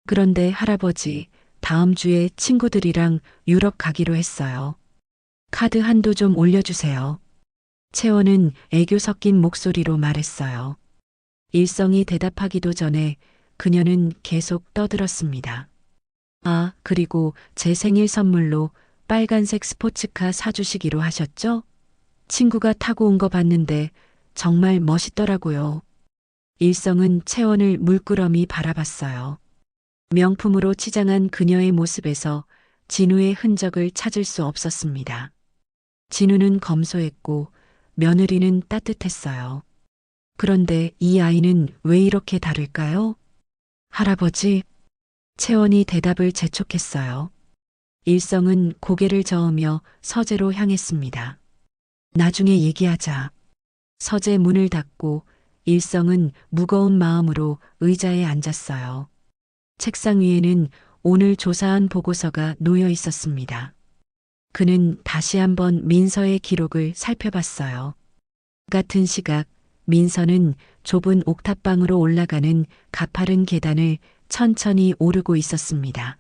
그런데 할아버지, 다음 주에 친구들이랑 유럽 가기로 했어요. 카드 한도 좀 올려주세요. 채원은 애교 섞인 목소리로 말했어요. 일성이 대답하기도 전에 그녀는 계속 떠들었습니다. 아, 그리고 제 생일 선물로 빨간색 스포츠카 사주시기로 하셨죠? 친구가 타고 온 거 봤는데 정말 멋있더라고요. 일성은 채원을 물끄러미 바라봤어요. 명품으로 치장한 그녀의 모습에서 진우의 흔적을 찾을 수 없었습니다. 진우는 검소했고 며느리는 따뜻했어요. 그런데 이 아이는 왜 이렇게 다를까요? 할아버지. 채원이 대답을 재촉했어요. 일성은 고개를 저으며 서재로 향했습니다. 나중에 얘기하자. 서재 문을 닫고 일성은 무거운 마음으로 의자에 앉았어요. 책상 위에는 오늘 조사한 보고서가 놓여 있었습니다. 그는 다시 한번 민서의 기록을 살펴봤어요. 같은 시각 민서는 좁은 옥탑방으로 올라가는 가파른 계단을 천천히 오르고 있었습니다.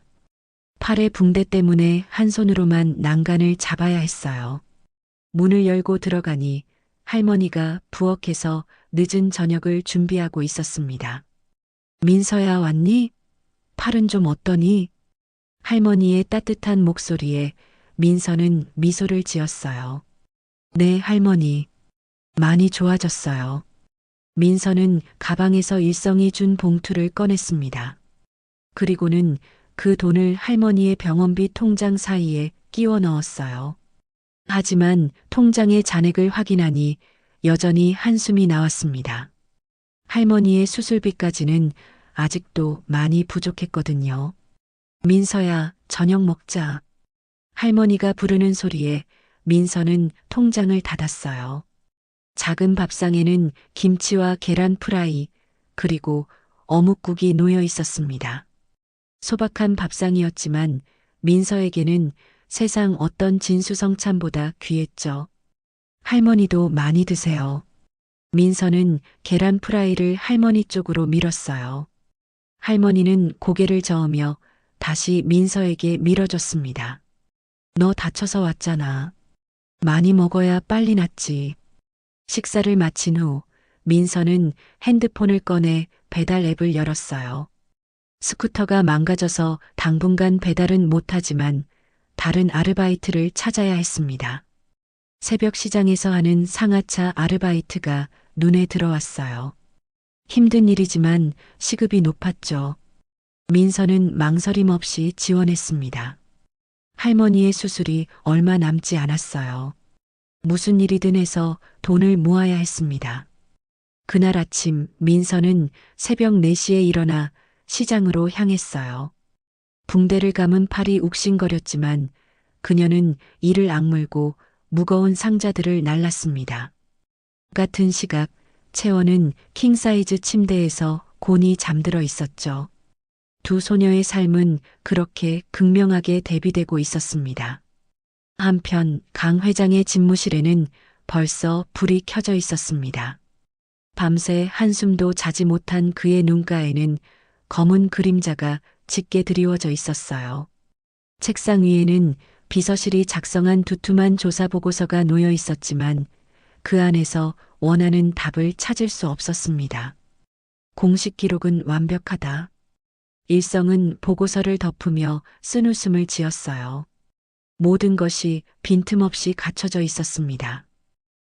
팔의 붕대 때문에 한 손으로만 난간을 잡아야 했어요. 문을 열고 들어가니 할머니가 부엌에서 늦은 저녁을 준비하고 있었습니다. 민서야, 왔니? 팔은 좀 어떠니? 할머니의 따뜻한 목소리에 민서는 미소를 지었어요. 네, 할머니. 많이 좋아졌어요. 민서는 가방에서 일성이 준 봉투를 꺼냈습니다. 그리고는 그 돈을 할머니의 병원비 통장 사이에 끼워 넣었어요. 하지만 통장의 잔액을 확인하니 여전히 한숨이 나왔습니다. 할머니의 수술비까지는 아직도 많이 부족했거든요. 민서야, 저녁 먹자. 할머니가 부르는 소리에 민서는 통장을 닫았어요. 작은 밥상에는 김치와 계란 프라이, 그리고 어묵국이 놓여 있었습니다. 소박한 밥상이었지만 민서에게는 세상 어떤 진수성찬보다 귀했죠. 할머니도 많이 드세요. 민서는 계란 프라이를 할머니 쪽으로 밀었어요. 할머니는 고개를 저으며 다시 민서에게 밀어줬습니다. 너 다쳐서 왔잖아. 많이 먹어야 빨리 낫지. 식사를 마친 후 민서는 핸드폰을 꺼내 배달 앱을 열었어요. 스쿠터가 망가져서 당분간 배달은 못하지만 다른 아르바이트를 찾아야 했습니다. 새벽 시장에서 하는 상하차 아르바이트가 눈에 들어왔어요. 힘든 일이지만 시급이 높았죠. 민서는 망설임 없이 지원했습니다. 할머니의 수술이 얼마 남지 않았어요. 무슨 일이든 해서 돈을 모아야 했습니다. 그날 아침 민서는 새벽 4시에 일어나 시장으로 향했어요. 붕대를 감은 팔이 욱신거렸지만 그녀는 이를 악물고 무거운 상자들을 날랐습니다. 같은 시각 채원은 킹사이즈 침대에서 곤히 잠들어 있었죠. 두 소녀의 삶은 그렇게 극명하게 대비되고 있었습니다. 한편 강 회장의 집무실에는 벌써 불이 켜져 있었습니다. 밤새 한숨도 자지 못한 그의 눈가에는 검은 그림자가 짙게 드리워져 있었어요. 책상 위에는 비서실이 작성한 두툼한 조사 보고서가 놓여 있었지만 그 안에서 원하는 답을 찾을 수 없었습니다. 공식 기록은 완벽하다. 일성은 보고서를 덮으며 쓴웃음을 지었어요. 모든 것이 빈틈없이 갖춰져 있었습니다.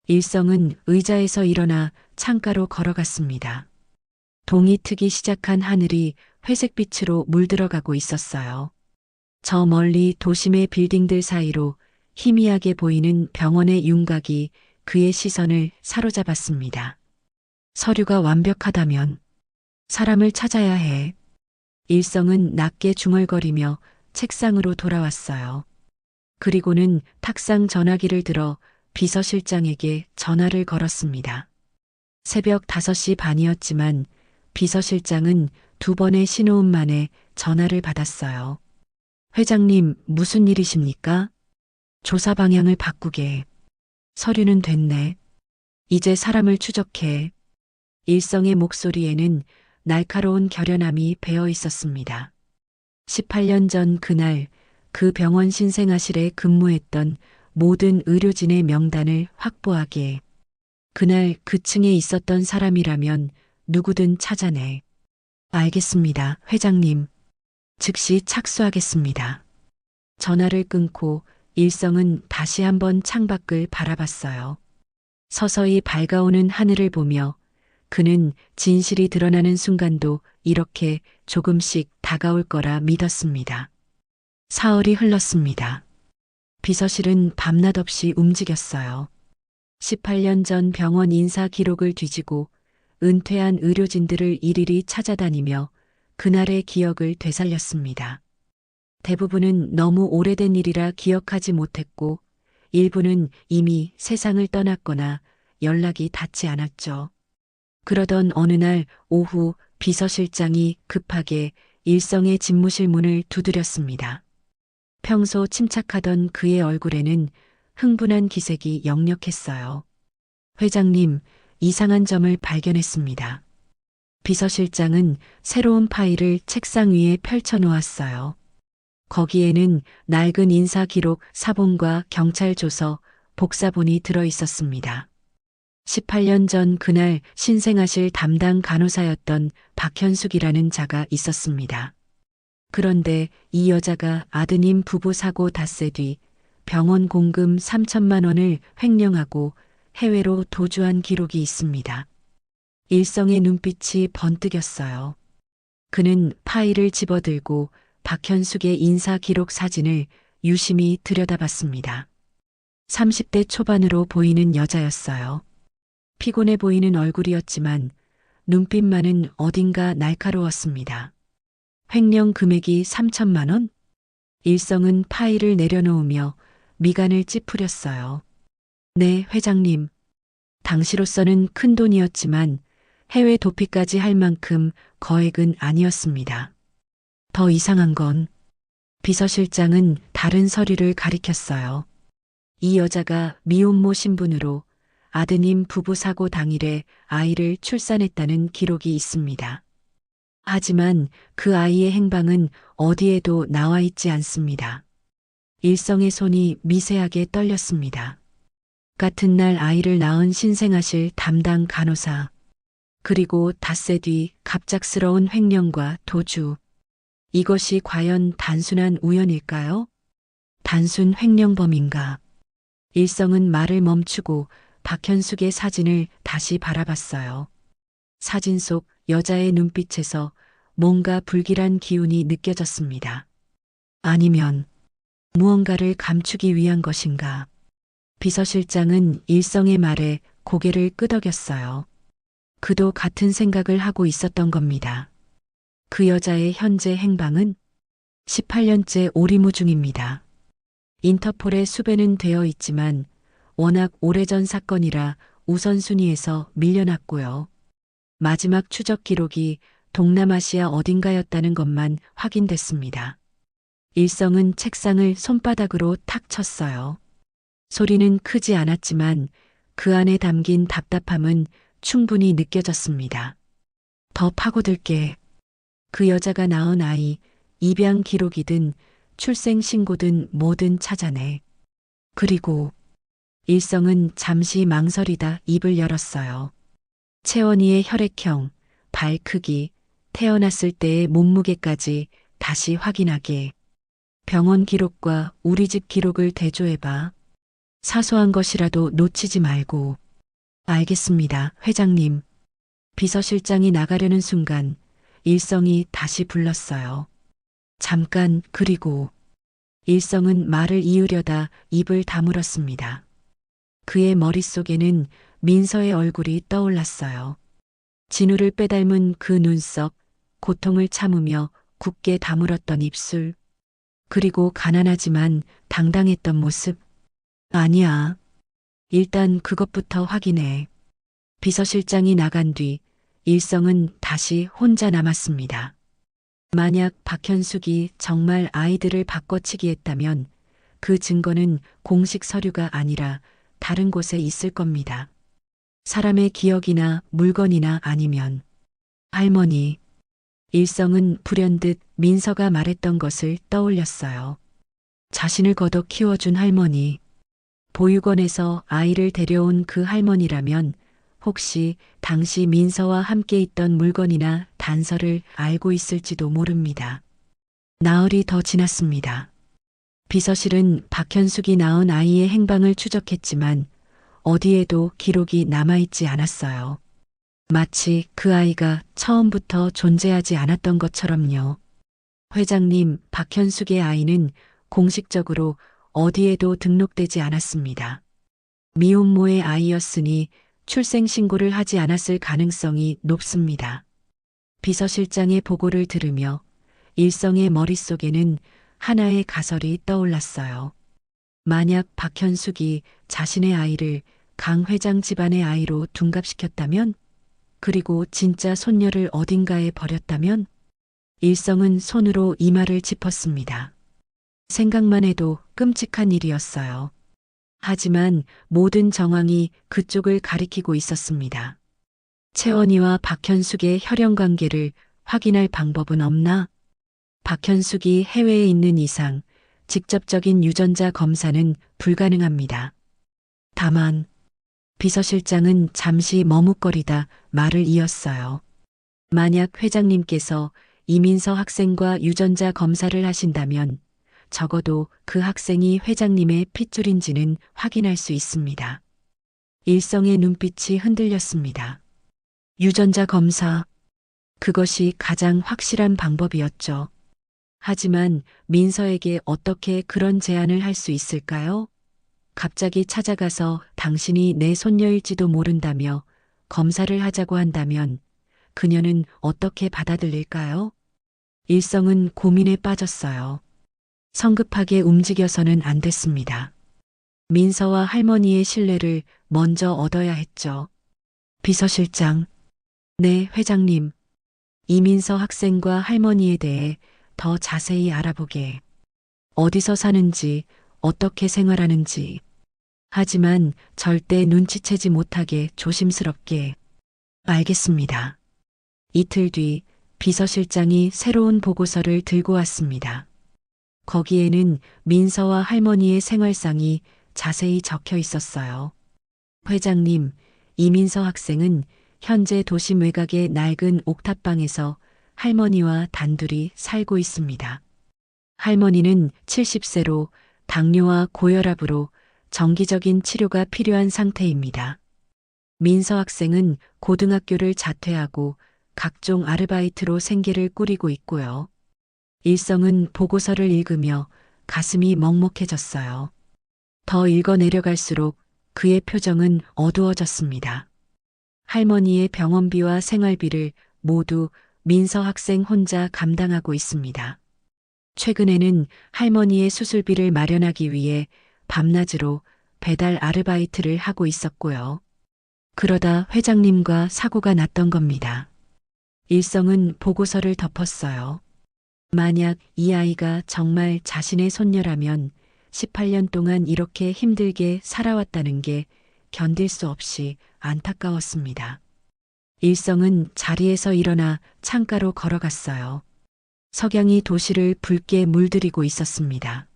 일성은 의자에서 일어나 창가로 걸어갔습니다. 동이 트기 시작한 하늘이 회색빛으로 물들어가고 있었어요. 저 멀리 도심의 빌딩들 사이로 희미하게 보이는 병원의 윤곽이 그의 시선을 사로잡았습니다. 서류가 완벽하다면 사람을 찾아야 해. 일성은 낮게 중얼거리며 책상으로 돌아왔어요. 그리고는 탁상 전화기를 들어 비서실장에게 전화를 걸었습니다. 새벽 5시 반이었지만 비서실장은 2번의 신호음 만에 전화를 받았어요. 회장님, 무슨 일이십니까? 조사 방향을 바꾸게. 서류는 됐네. 이제 사람을 추적해. 일성의 목소리에는 날카로운 결연함이 배어 있었습니다. 18년 전 그날 그 병원 신생아실에 근무했던 모든 의료진의 명단을 확보하게. 그날 그 층에 있었던 사람이라면 누구든 찾아내. 알겠습니다, 회장님. 즉시 착수하겠습니다. 전화를 끊고 일성은 다시 한번 창밖을 바라봤어요. 서서히 밝아오는 하늘을 보며 그는 진실이 드러나는 순간도 이렇게 조금씩 다가올 거라 믿었습니다. 사흘이 흘렀습니다. 비서실은 밤낮 없이 움직였어요. 18년 전 병원 인사 기록을 뒤지고 은퇴한 의료진들을 일일이 찾아다니며 그날의 기억을 되살렸습니다. 대부분은 너무 오래된 일이라 기억하지 못했고 일부는 이미 세상을 떠났거나 연락이 닿지 않았죠. 그러던 어느 날 오후 비서실장이 급하게 일성의 집무실 문을 두드렸습니다. 평소 침착하던 그의 얼굴에는 흥분한 기색이 역력했어요. 회장님, 이상한 점을 발견했습니다. 비서실장은 새로운 파일을 책상 위에 펼쳐 놓았어요. 거기에는 낡은 인사 기록 사본과 경찰 조서, 복사본이 들어 있었습니다. 18년 전 그날 신생아실 담당 간호사였던 박현숙이라는 자가 있었습니다. 그런데 이 여자가 아드님 부부 사고 닷새 뒤 병원 공금 3천만 원을 횡령하고 해외로 도주한 기록이 있습니다. 일성의 눈빛이 번뜩였어요. 그는 파일을 집어들고 박현숙의 인사 기록 사진을 유심히 들여다봤습니다. 30대 초반으로 보이는 여자였어요. 피곤해 보이는 얼굴이었지만 눈빛만은 어딘가 날카로웠습니다. 횡령 금액이 3천만 원? 일성은 파일을 내려놓으며 미간을 찌푸렸어요. 네, 회장님. 당시로서는 큰 돈이었지만 해외 도피까지 할 만큼 거액은 아니었습니다. 더 이상한 건 비서실장은 다른 서류를 가리켰어요. 이 여자가 미혼모 신분으로 아드님 부부 사고 당일에 아이를 출산했다는 기록이 있습니다. 하지만 그 아이의 행방은 어디에도 나와 있지 않습니다. 일성의 손이 미세하게 떨렸습니다. 같은 날 아이를 낳은 신생아실 담당 간호사, 그리고 닷새 뒤 갑작스러운 횡령과 도주. 이것이 과연 단순한 우연일까요? 단순 횡령범인가? 일성은 말을 멈추고 박현숙의 사진을 다시 바라봤어요. 사진 속 여자의 눈빛에서 뭔가 불길한 기운이 느껴졌습니다. 아니면 무언가를 감추기 위한 것인가? 비서실장은 일성의 말에 고개를 끄덕였어요. 그도 같은 생각을 하고 있었던 겁니다. 그 여자의 현재 행방은 18년째 오리무 중입니다. 인터폴에 수배는 되어 있지만 워낙 오래전 사건이라 우선순위에서 밀려났고요. 마지막 추적 기록이 동남아시아 어딘가였다는 것만 확인됐습니다. 일성은 책상을 손바닥으로 탁 쳤어요. 소리는 크지 않았지만 그 안에 담긴 답답함은 충분히 느껴졌습니다. 더 파고들게. 그 여자가 낳은 아이, 입양 기록이든 출생 신고든 뭐든 찾아내. 그리고 일성은 잠시 망설이다 입을 열었어요. 채원이의 혈액형, 발 크기, 태어났을 때의 몸무게까지 다시 확인하게. 병원 기록과 우리 집 기록을 대조해봐. 사소한 것이라도 놓치지 말고. 알겠습니다, 회장님. 비서실장이 나가려는 순간 일성이 다시 불렀어요. 잠깐, 그리고 일성은 말을 이으려다 입을 다물었습니다. 그의 머릿속에는 민서의 얼굴이 떠올랐어요. 진우를 빼닮은 그 눈썹, 고통을 참으며 굳게 다물었던 입술, 그리고 가난하지만 당당했던 모습. 아니야. 일단 그것부터 확인해. 비서실장이 나간 뒤 일성은 다시 혼자 남았습니다. 만약 박현숙이 정말 아이들을 바꿔치기 했다면 그 증거는 공식 서류가 아니라 다른 곳에 있을 겁니다. 사람의 기억이나 물건이나 아니면 할머니. 일성은 불현듯 민서가 말했던 것을 떠올렸어요. 자신을 걷어 키워준 할머니. 보육원에서 아이를 데려온 그 할머니라면 혹시 당시 민서와 함께 있던 물건이나 단서를 알고 있을지도 모릅니다. 나흘이 더 지났습니다. 비서실은 박현숙이 낳은 아이의 행방을 추적했지만 어디에도 기록이 남아있지 않았어요. 마치 그 아이가 처음부터 존재하지 않았던 것처럼요. 회장님, 박현숙의 아이는 공식적으로 어디에도 등록되지 않았습니다. 미혼모의 아이였으니 출생신고를 하지 않았을 가능성이 높습니다. 비서실장의 보고를 들으며 일성의 머릿속에는 하나의 가설이 떠올랐어요. 만약 박현숙이 자신의 아이를 강 회장 집안의 아이로 둔갑시켰다면, 그리고 진짜 손녀를 어딘가에 버렸다면, 일성은 손으로 이마를 짚었습니다. 생각만 해도 끔찍한 일이었어요. 하지만 모든 정황이 그쪽을 가리키고 있었습니다. 채원이와 박현숙의 혈연 관계를 확인할 방법은 없나? 박현숙이 해외에 있는 이상 직접적인 유전자 검사는 불가능합니다. 다만 비서실장은 잠시 머뭇거리다 말을 이었어요. 만약 회장님께서 이민서 학생과 유전자 검사를 하신다면 적어도 그 학생이 회장님의 핏줄인지는 확인할 수 있습니다. 일성의 눈빛이 흔들렸습니다. 유전자 검사. 그것이 가장 확실한 방법이었죠. 하지만 민서에게 어떻게 그런 제안을 할 수 있을까요? 갑자기 찾아가서 당신이 내 손녀일지도 모른다며 검사를 하자고 한다면 그녀는 어떻게 받아들일까요? 일성은 고민에 빠졌어요. 성급하게 움직여서는 안 됐습니다. 민서와 할머니의 신뢰를 먼저 얻어야 했죠. 비서실장. 네, 회장님. 이민서 학생과 할머니에 대해 더 자세히 알아보게. 어디서 사는지, 어떻게 생활하는지. 하지만 절대 눈치채지 못하게 조심스럽게. 알겠습니다. 이틀 뒤 비서실장이 새로운 보고서를 들고 왔습니다. 거기에는 민서와 할머니의 생활상이 자세히 적혀 있었어요. 회장님, 이민서 학생은 현재 도심 외곽의 낡은 옥탑방에서 할머니와 단둘이 살고 있습니다. 할머니는 70세로 당뇨와 고혈압으로 정기적인 치료가 필요한 상태입니다. 민서 학생은 고등학교를 자퇴하고 각종 아르바이트로 생계를 꾸리고 있고요. 일성은 보고서를 읽으며 가슴이 먹먹해졌어요. 더 읽어 내려갈수록 그의 표정은 어두워졌습니다. 할머니의 병원비와 생활비를 모두 민서 학생 혼자 감당하고 있습니다. 최근에는 할머니의 수술비를 마련하기 위해 밤낮으로 배달 아르바이트를 하고 있었고요. 그러다 회장님과 사고가 났던 겁니다. 일성은 보고서를 덮었어요. 만약 이 아이가 정말 자신의 손녀라면 18년 동안 이렇게 힘들게 살아왔다는 게 견딜 수 없이 안타까웠습니다. 일성은 자리에서 일어나 창가로 걸어갔어요. 석양이 도시를 붉게 물들이고 있었습니다.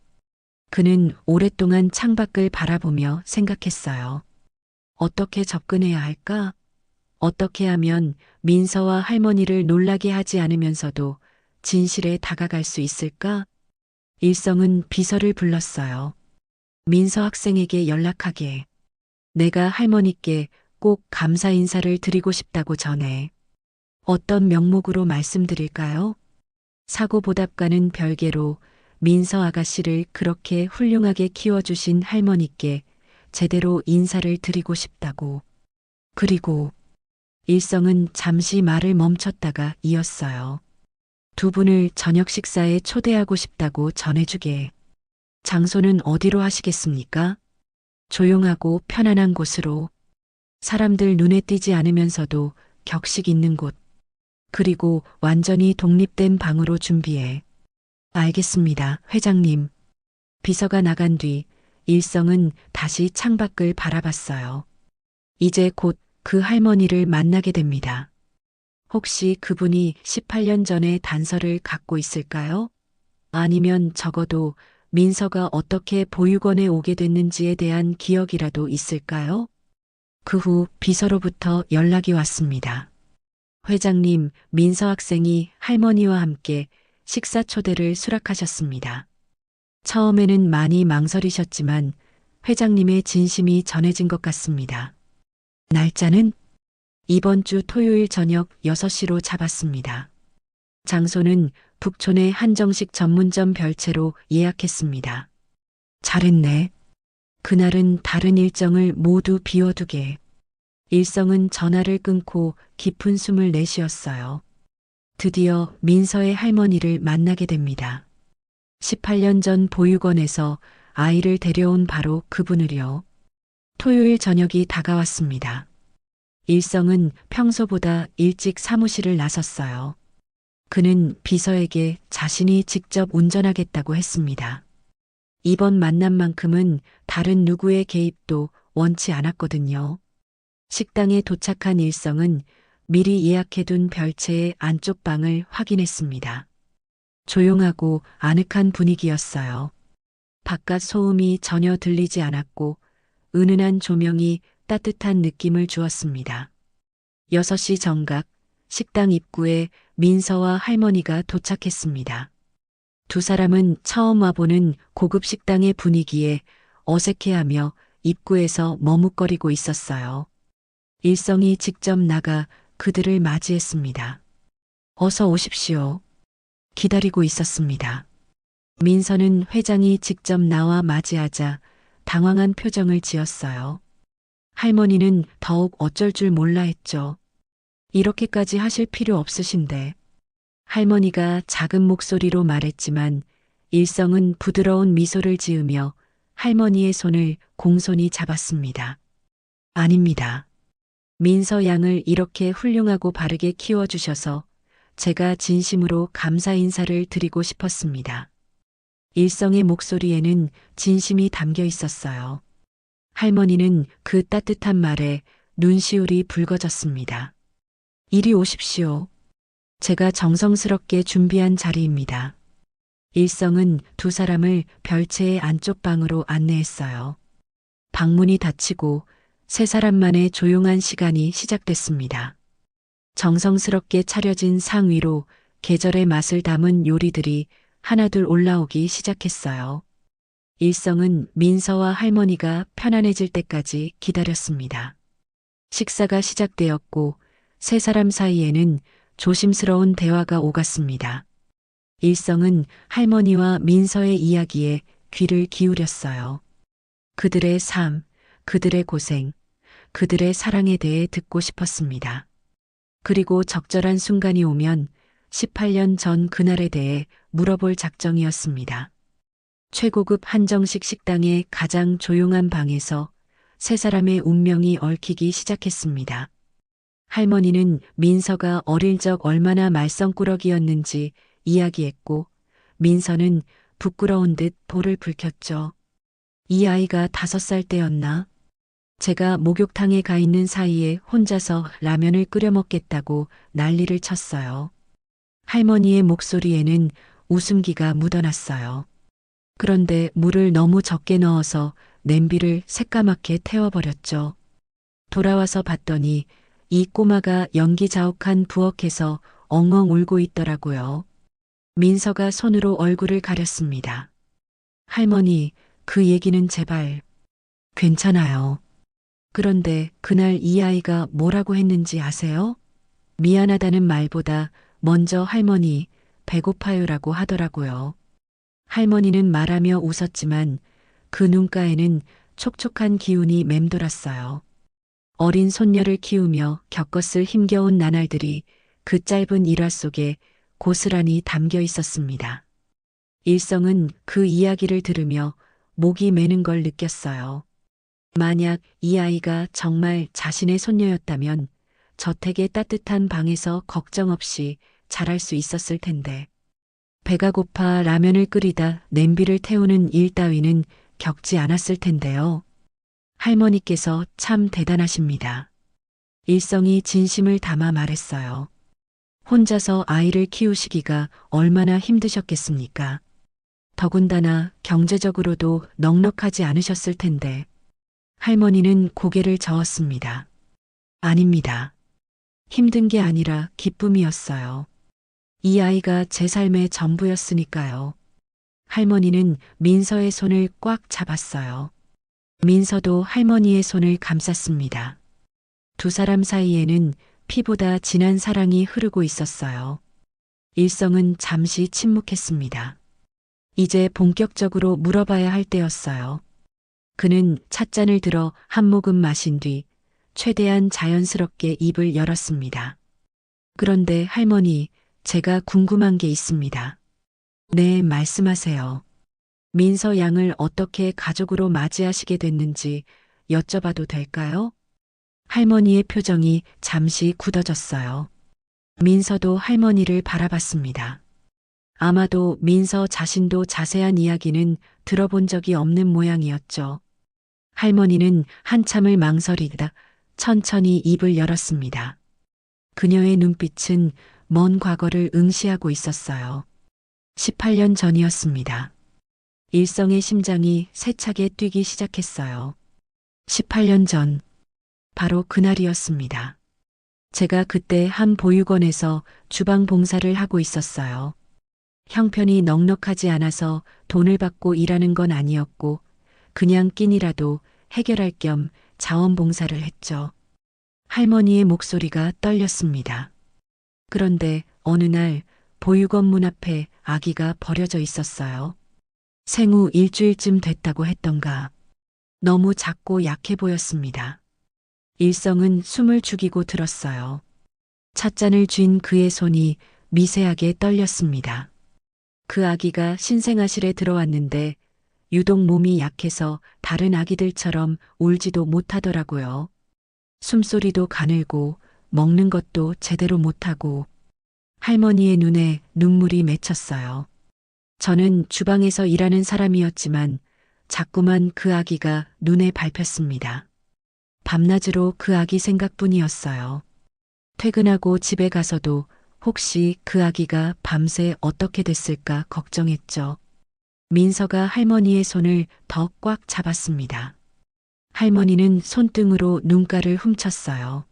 그는 오랫동안 창밖을 바라보며 생각했어요. 어떻게 접근해야 할까? 어떻게 하면 민서와 할머니를 놀라게 하지 않으면서도 진실에 다가갈 수 있을까? 일성은 비서를 불렀어요. 민서 학생에게 연락하게. 내가 할머니께 꼭 감사 인사를 드리고 싶다고 전해. 어떤 명목으로 말씀드릴까요? 사고보답과는 별개로 민서 아가씨를 그렇게 훌륭하게 키워주신 할머니께 제대로 인사를 드리고 싶다고. 그리고 일성은 잠시 말을 멈췄다가 이었어요. 두 분을 저녁 식사에 초대하고 싶다고 전해주게. 장소는 어디로 하시겠습니까? 조용하고 편안한 곳으로. 사람들 눈에 띄지 않으면서도 격식 있는 곳. 그리고 완전히 독립된 방으로 준비해. 알겠습니다, 회장님. 비서가 나간 뒤 일성은 다시 창밖을 바라봤어요. 이제 곧 그 할머니를 만나게 됩니다. 혹시 그분이 18년 전의 단서를 갖고 있을까요? 아니면 적어도 민서가 어떻게 보육원에 오게 됐는지에 대한 기억이라도 있을까요? 그 후 비서로부터 연락이 왔습니다. 회장님, 민서 학생이 할머니와 함께 식사 초대를 수락하셨습니다. 처음에는 많이 망설이셨지만 회장님의 진심이 전해진 것 같습니다. 날짜는 이번 주 토요일 저녁 6시로 잡았습니다. 장소는 북촌의 한정식 전문점 별채로 예약했습니다. 잘했네. 그날은 다른 일정을 모두 비워두게. 일성은 전화를 끊고 깊은 숨을 내쉬었어요. 드디어 민서의 할머니를 만나게 됩니다. 18년 전 보육원에서 아이를 데려온 바로 그분을요. 토요일 저녁이 다가왔습니다. 일성은 평소보다 일찍 사무실을 나섰어요. 그는 비서에게 자신이 직접 운전하겠다고 했습니다. 이번 만남만큼은 다른 누구의 개입도 원치 않았거든요. 식당에 도착한 일성은 미리 예약해둔 별채의 안쪽 방을 확인했습니다. 조용하고 아늑한 분위기였어요. 바깥 소음이 전혀 들리지 않았고 은은한 조명이 따뜻한 느낌을 주었습니다. 6시 정각 식당 입구에 민서와 할머니가 도착했습니다. 두 사람은 처음 와보는 고급 식당의 분위기에 어색해하며 입구에서 머뭇거리고 있었어요. 일성이 직접 나가 그들을 맞이했습니다. 어서 오십시오. 기다리고 있었습니다. 민서는 회장이 직접 나와 맞이하자 당황한 표정을 지었어요. 할머니는 더욱 어쩔 줄 몰라 했죠. 이렇게까지 하실 필요 없으신데. 할머니가 작은 목소리로 말했지만 일성은 부드러운 미소를 지으며 할머니의 손을 공손히 잡았습니다. 아닙니다. 민서 양을 이렇게 훌륭하고 바르게 키워주셔서 제가 진심으로 감사 인사를 드리고 싶었습니다. 일성의 목소리에는 진심이 담겨 있었어요. 할머니는 그 따뜻한 말에 눈시울이 붉어졌습니다. 이리 오십시오. 제가 정성스럽게 준비한 자리입니다. 일성은 두 사람을 별채의 안쪽 방으로 안내했어요. 방문이 닫히고 세 사람만의 조용한 시간이 시작됐습니다. 정성스럽게 차려진 상 위로 계절의 맛을 담은 요리들이 하나둘 올라오기 시작했어요. 일성은 민서와 할머니가 편안해질 때까지 기다렸습니다. 식사가 시작되었고 세 사람 사이에는 조심스러운 대화가 오갔습니다. 일성은 할머니와 민서의 이야기에 귀를 기울였어요. 그들의 삶, 그들의 고생, 그들의 사랑에 대해 듣고 싶었습니다. 그리고 적절한 순간이 오면 18년 전 그날에 대해 물어볼 작정이었습니다. 최고급 한정식 식당의 가장 조용한 방에서 세 사람의 운명이 얽히기 시작했습니다. 할머니는 민서가 어릴 적 얼마나 말썽꾸러기였는지 이야기했고 민서는 부끄러운 듯 볼을 붉혔죠. 이 아이가 5살 때였나? 제가 목욕탕에 가 있는 사이에 혼자서 라면을 끓여 먹겠다고 난리를 쳤어요. 할머니의 목소리에는 웃음기가 묻어났어요. 그런데 물을 너무 적게 넣어서 냄비를 새까맣게 태워버렸죠. 돌아와서 봤더니 이 꼬마가 연기 자욱한 부엌에서 엉엉 울고 있더라고요. 민서가 손으로 얼굴을 가렸습니다. 할머니, 그 얘기는 제발. 괜찮아요. 그런데 그날 이 아이가 뭐라고 했는지 아세요? 미안하다는 말보다 먼저 할머니, 배고파요라고 하더라고요. 할머니는 말하며 웃었지만 그 눈가에는 촉촉한 기운이 맴돌았어요. 어린 손녀를 키우며 겪었을 힘겨운 나날들이 그 짧은 일화 속에 고스란히 담겨 있었습니다. 일성은 그 이야기를 들으며 목이 메는 걸 느꼈어요. 만약 이 아이가 정말 자신의 손녀였다면 저택의 따뜻한 방에서 걱정 없이 자랄 수 있었을 텐데. 배가 고파 라면을 끓이다 냄비를 태우는 일 따위는 겪지 않았을 텐데요. 할머니께서 참 대단하십니다. 일성이 진심을 담아 말했어요. 혼자서 아이를 키우시기가 얼마나 힘드셨겠습니까? 더군다나 경제적으로도 넉넉하지 않으셨을 텐데. 할머니는 고개를 저었습니다. 아닙니다. 힘든 게 아니라 기쁨이었어요. 이 아이가 제 삶의 전부였으니까요. 할머니는 민서의 손을 꽉 잡았어요. 민서도 할머니의 손을 감쌌습니다. 두 사람 사이에는 피보다 진한 사랑이 흐르고 있었어요. 일성은 잠시 침묵했습니다. 이제 본격적으로 물어봐야 할 때였어요. 그는 찻잔을 들어 한 모금 마신 뒤 최대한 자연스럽게 입을 열었습니다. 그런데 할머니, 제가 궁금한 게 있습니다. 네, 말씀하세요. 민서 양을 어떻게 가족으로 맞이하시게 됐는지 여쭤봐도 될까요? 할머니의 표정이 잠시 굳어졌어요. 민서도 할머니를 바라봤습니다. 아마도 민서 자신도 자세한 이야기는 들어본 적이 없는 모양이었죠. 할머니는 한참을 망설이다 천천히 입을 열었습니다. 그녀의 눈빛은 먼 과거를 응시하고 있었어요. 18년 전이었습니다. 일성의 심장이 세차게 뛰기 시작했어요. 18년 전, 바로 그날이었습니다. 제가 그때 한 보육원에서 주방 봉사를 하고 있었어요. 형편이 넉넉하지 않아서 돈을 받고 일하는 건 아니었고, 그냥 끼니라도 해결할 겸 자원봉사를 했죠. 할머니의 목소리가 떨렸습니다. 그런데 어느 날 보육원 문 앞에 아기가 버려져 있었어요. 생후 일주일쯤 됐다고 했던가. 너무 작고 약해 보였습니다. 일성은 숨을 죽이고 들었어요. 찻잔을 쥔 그의 손이 미세하게 떨렸습니다. 그 아기가 신생아실에 들어왔는데 유독 몸이 약해서 다른 아기들처럼 울지도 못하더라고요. 숨소리도 가늘고 먹는 것도 제대로 못하고 할머니의 눈에 눈물이 맺혔어요. 저는 주방에서 일하는 사람이었지만 자꾸만 그 아기가 눈에 밟혔습니다. 밤낮으로 그 아기 생각뿐이었어요. 퇴근하고 집에 가서도 혹시 그 아기가 밤새 어떻게 됐을까 걱정했죠. 민서가 할머니의 손을 더 꽉 잡았습니다. 할머니는 손등으로 눈가를 훔쳤어요.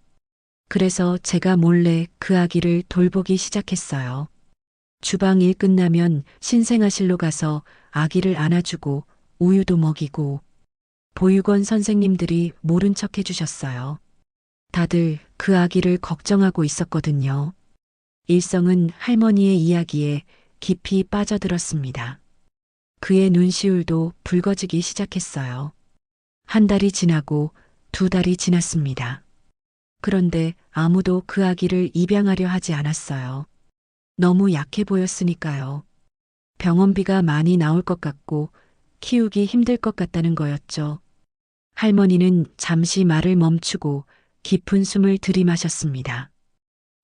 그래서 제가 몰래 그 아기를 돌보기 시작했어요. 주방 일 끝나면 신생아실로 가서 아기를 안아주고 우유도 먹이고 보육원 선생님들이 모른 척 해주셨어요. 다들 그 아기를 걱정하고 있었거든요. 일성은 할머니의 이야기에 깊이 빠져들었습니다. 그의 눈시울도 붉어지기 시작했어요. 한 달이 지나고 두 달이 지났습니다. 그런데 아무도 그 아기를 입양하려 하지 않았어요. 너무 약해 보였으니까요. 병원비가 많이 나올 것 같고 키우기 힘들 것 같다는 거였죠. 할머니는 잠시 말을 멈추고 깊은 숨을 들이마셨습니다.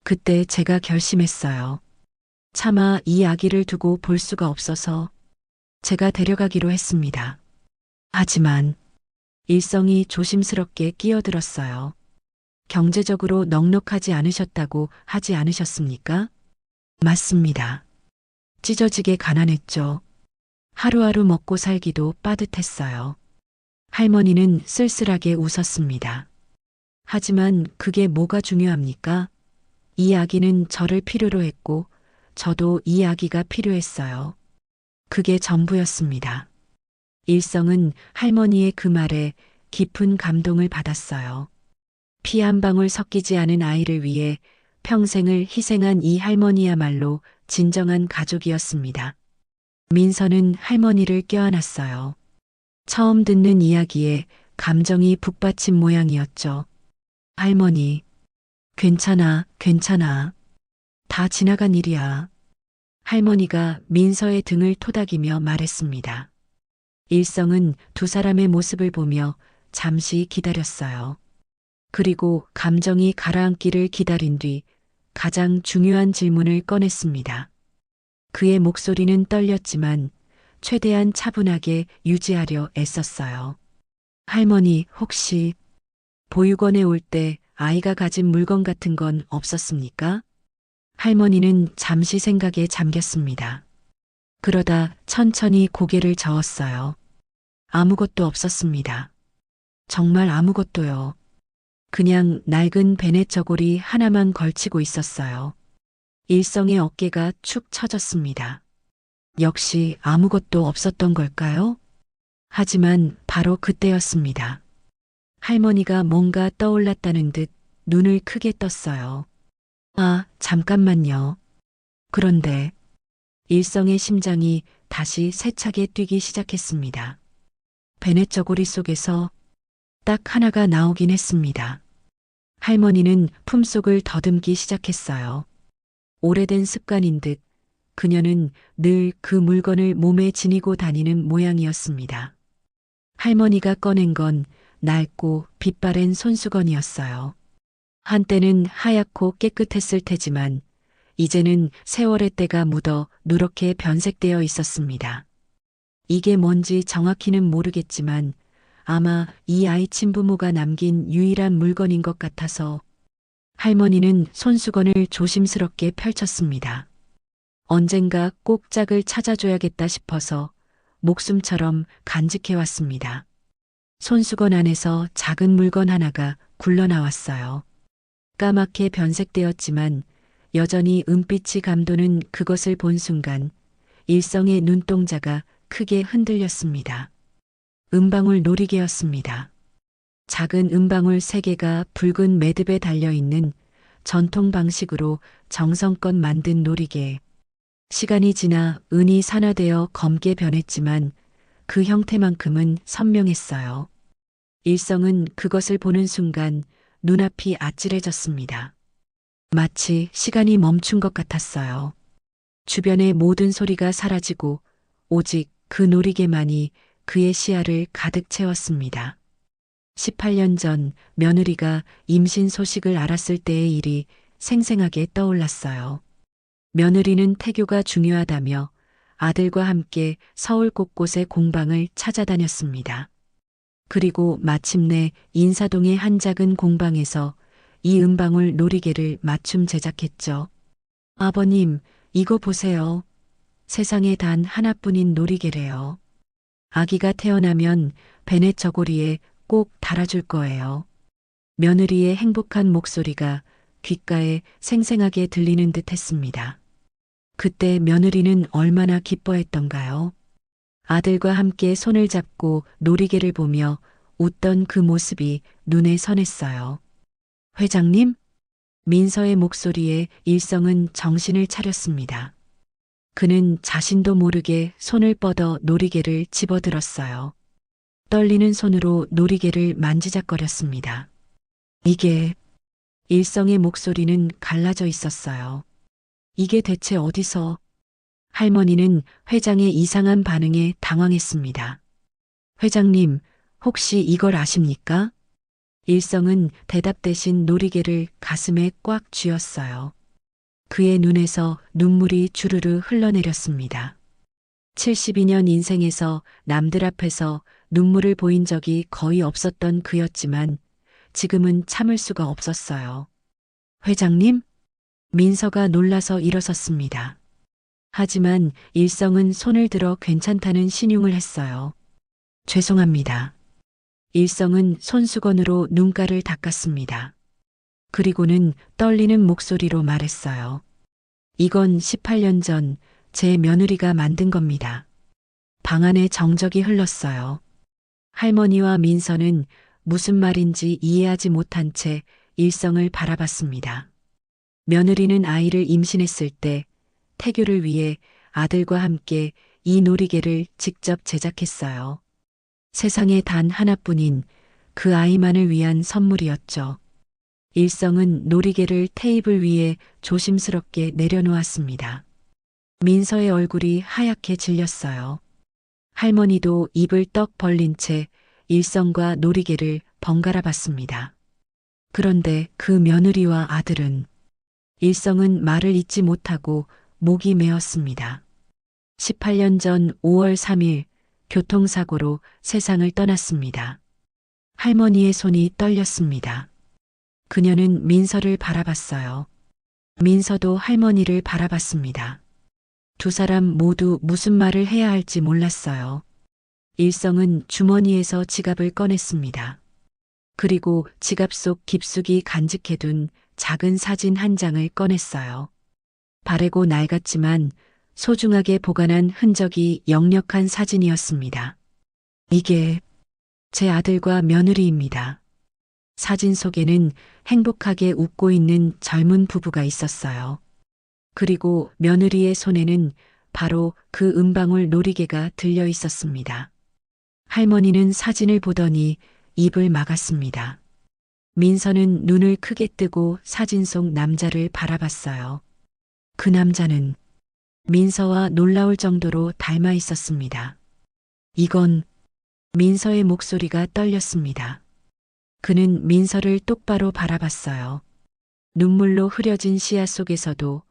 그때 제가 결심했어요. 차마 이 아기를 두고 볼 수가 없어서 제가 데려가기로 했습니다. 하지만 일성이 조심스럽게 끼어들었어요. 경제적으로 넉넉하지 않으셨다고 하지 않으셨습니까? 맞습니다. 찢어지게 가난했죠. 하루하루 먹고 살기도 빠듯했어요. 할머니는 쓸쓸하게 웃었습니다. 하지만 그게 뭐가 중요합니까? 이 아기는 저를 필요로 했고 저도 이 아기가 필요했어요. 그게 전부였습니다. 일성은 할머니의 그 말에 깊은 감동을 받았어요. 피 한 방울 섞이지 않은 아이를 위해 평생을 희생한 이 할머니야말로 진정한 가족이었습니다. 민서는 할머니를 껴안았어요. 처음 듣는 이야기에 감정이 북받친 모양이었죠. 할머니, 괜찮아, 괜찮아. 다 지나간 일이야. 할머니가 민서의 등을 토닥이며 말했습니다. 일성은 두 사람의 모습을 보며 잠시 기다렸어요. 그리고 감정이 가라앉기를 기다린 뒤 가장 중요한 질문을 꺼냈습니다. 그의 목소리는 떨렸지만 최대한 차분하게 유지하려 애썼어요. 할머니, 혹시 보육원에 올 때 아이가 가진 물건 같은 건 없었습니까? 할머니는 잠시 생각에 잠겼습니다. 그러다 천천히 고개를 저었어요. 아무것도 없었습니다. 정말 아무것도요. 그냥 낡은 베넷 저고리 하나만 걸치고 있었어요. 일성의 어깨가 축 처졌습니다. 역시 아무것도 없었던 걸까요? 하지만 바로 그때였습니다. 할머니가 뭔가 떠올랐다는 듯 눈을 크게 떴어요. 아, 잠깐만요. 그런데 일성의 심장이 다시 세차게 뛰기 시작했습니다. 베넷 저고리 속에서 딱 하나가 나오긴 했습니다. 할머니는 품속을 더듬기 시작했어요. 오래된 습관인 듯 그녀는 늘 그 물건을 몸에 지니고 다니는 모양이었습니다. 할머니가 꺼낸 건 낡고 빛바랜 손수건이었어요. 한때는 하얗고 깨끗했을 테지만 이제는 세월의 때가 묻어 누렇게 변색되어 있었습니다. 이게 뭔지 정확히는 모르겠지만 아마 이 아이 친부모가 남긴 유일한 물건인 것 같아서 할머니는 손수건을 조심스럽게 펼쳤습니다. 언젠가 꼭 짝을 찾아줘야겠다 싶어서 목숨처럼 간직해왔습니다. 손수건 안에서 작은 물건 하나가 굴러나왔어요. 까맣게 변색되었지만 여전히 은빛이 감도는 그것을 본 순간 일성의 눈동자가 크게 흔들렸습니다. 은방울 놀이개였습니다. 작은 은방울 3개가 붉은 매듭에 달려있는 전통 방식으로 정성껏 만든 놀이개. 시간이 지나 은이 산화되어 검게 변했지만 그 형태만큼은 선명했어요. 일성은 그것을 보는 순간 눈앞이 아찔해졌습니다. 마치 시간이 멈춘 것 같았어요. 주변의 모든 소리가 사라지고 오직 그 놀이개만이 그의 시야를 가득 채웠습니다. 18년 전 며느리가 임신 소식을 알았을 때의 일이 생생하게 떠올랐어요. 며느리는 태교가 중요하다며 아들과 함께 서울 곳곳의 공방을 찾아다녔습니다. 그리고 마침내 인사동의 한 작은 공방에서 이 은방울 놀이개를 맞춤 제작했죠. 아버님, 이거 보세요. 세상에 단 하나뿐인 놀이개래요. 아기가 태어나면 베넷 저고리에 꼭 달아줄 거예요. 며느리의 행복한 목소리가 귓가에 생생하게 들리는 듯 했습니다. 그때 며느리는 얼마나 기뻐했던가요? 아들과 함께 손을 잡고 놀이개를 보며 웃던 그 모습이 눈에 선했어요. 회장님? 민서의 목소리에 일성은 정신을 차렸습니다. 그는 자신도 모르게 손을 뻗어 놀이개를 집어들었어요. 떨리는 손으로 놀이개를 만지작거렸습니다. 이게 일성의 목소리는 갈라져 있었어요. 이게 대체 어디서? 할머니는 회장의 이상한 반응에 당황했습니다. 회장님, 혹시 이걸 아십니까? 일성은 대답 대신 놀이개를 가슴에 꽉 쥐었어요. 그의 눈에서 눈물이 주르르 흘러내렸습니다. 72년 인생에서 남들 앞에서 눈물을 보인 적이 거의 없었던 그였지만 지금은 참을 수가 없었어요. 회장님? 민서가 놀라서 일어섰습니다. 하지만 일성은 손을 들어 괜찮다는 신용을 했어요. 죄송합니다. 일성은 손수건으로 눈가를 닦았습니다. 그리고는 떨리는 목소리로 말했어요. 이건 18년 전 제 며느리가 만든 겁니다. 방 안에 정적이 흘렀어요. 할머니와 민서는 무슨 말인지 이해하지 못한 채 일성을 바라봤습니다. 며느리는 아이를 임신했을 때 태교를 위해 아들과 함께 이 놀이개를 직접 제작했어요. 세상에 단 하나뿐인 그 아이만을 위한 선물이었죠. 일성은 놀이개를 테이블 위에 조심스럽게 내려놓았습니다. 민서의 얼굴이 하얗게 질렸어요. 할머니도 입을 떡 벌린 채 일성과 놀이개를 번갈아 봤습니다. 그런데 그 며느리와 아들은 일성은 말을 잇지 못하고 목이 메었습니다. 18년 전 5월 3일 교통사고로 세상을 떠났습니다. 할머니의 손이 떨렸습니다. 그녀는 민서를 바라봤어요. 민서도 할머니를 바라봤습니다. 두 사람 모두 무슨 말을 해야 할지 몰랐어요. 일성은 주머니에서 지갑을 꺼냈습니다. 그리고 지갑 속 깊숙이 간직해둔 작은 사진 한 장을 꺼냈어요. 바래고 낡았지만 소중하게 보관한 흔적이 역력한 사진이었습니다. 이게 제 아들과 며느리입니다. 사진 속에는 행복하게 웃고 있는 젊은 부부가 있었어요. 그리고 며느리의 손에는 바로 그 은방울 놀이개가 들려 있었습니다. 할머니는 사진을 보더니 입을 막았습니다. 민서는 눈을 크게 뜨고 사진 속 남자를 바라봤어요. 그 남자는 민서와 놀라울 정도로 닮아 있었습니다. 이건 민서의 목소리가 떨렸습니다. 그는 민서를 똑바로 바라봤어요. 눈물로 흐려진 시야 속에서도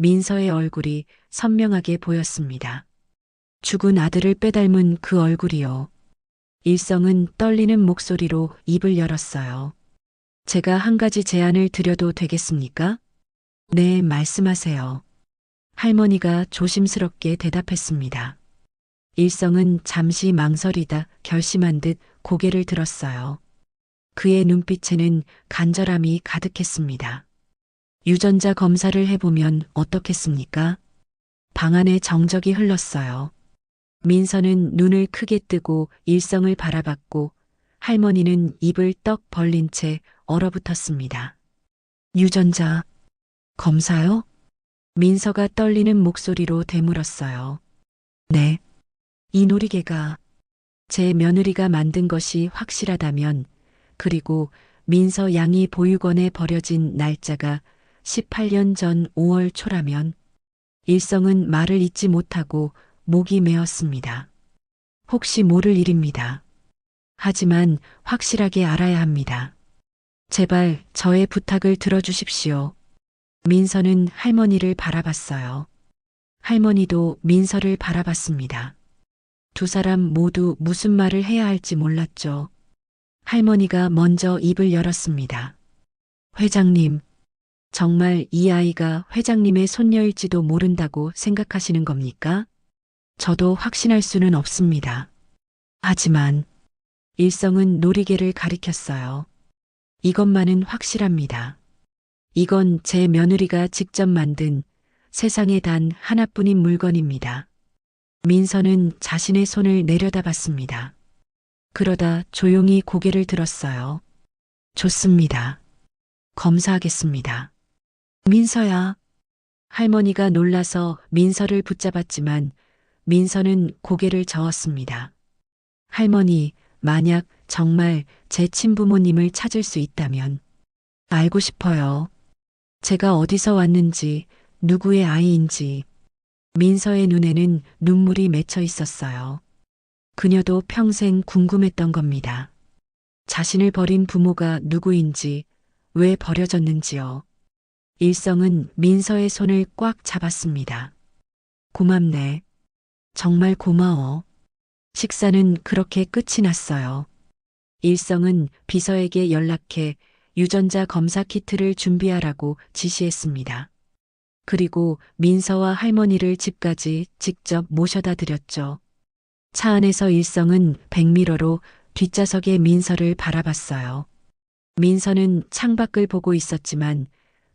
민서의 얼굴이 선명하게 보였습니다. 죽은 아들을 빼닮은 그 얼굴이요. 일성은 떨리는 목소리로 입을 열었어요. 제가 한 가지 제안을 드려도 되겠습니까? 네, 말씀하세요. 할머니가 조심스럽게 대답했습니다. 일성은 잠시 망설이다 결심한 듯 고개를 들었어요. 그의 눈빛에는 간절함이 가득했습니다. 유전자 검사를 해보면 어떻겠습니까? 방 안에 정적이 흘렀어요. 민서는 눈을 크게 뜨고 일성을 바라봤고 할머니는 입을 떡 벌린 채 얼어붙었습니다. 유전자 검사요? 민서가 떨리는 목소리로 되물었어요. 네. 이 놀이개가 제 며느리가 만든 것이 확실하다면, 그리고 민서 양이 보육원에 버려진 날짜가 18년 전 5월 초라면, 일성은 말을 잇지 못하고 목이 메었습니다. 혹시 모를 일입니다. 하지만 확실하게 알아야 합니다. 제발 저의 부탁을 들어주십시오. 민서는 할머니를 바라봤어요. 할머니도 민서를 바라봤습니다. 두 사람 모두 무슨 말을 해야 할지 몰랐죠. 할머니가 먼저 입을 열었습니다. 회장님, 정말 이 아이가 회장님의 손녀일지도 모른다고 생각하시는 겁니까? 저도 확신할 수는 없습니다. 하지만 일성은 놀이개를 가리켰어요. 이것만은 확실합니다. 이건 제 며느리가 직접 만든 세상에 단 하나뿐인 물건입니다. 민서는 자신의 손을 내려다봤습니다. 그러다 조용히 고개를 들었어요. 좋습니다. 검사하겠습니다. 민서야. 할머니가 놀라서 민서를 붙잡았지만 민서는 고개를 저었습니다. 할머니, 만약 정말 제 친부모님을 찾을 수 있다면 알고 싶어요. 제가 어디서 왔는지, 누구의 아이인지. 민서의 눈에는 눈물이 맺혀 있었어요. 그녀도 평생 궁금했던 겁니다. 자신을 버린 부모가 누구인지, 왜 버려졌는지요. 일성은 민서의 손을 꽉 잡았습니다. 고맙네. 정말 고마워. 식사는 그렇게 끝이 났어요. 일성은 비서에게 연락해 유전자 검사 키트를 준비하라고 지시했습니다. 그리고 민서와 할머니를 집까지 직접 모셔다 드렸죠. 차 안에서 일성은 백미러로 뒷좌석의 민서를 바라봤어요. 민서는 창밖을 보고 있었지만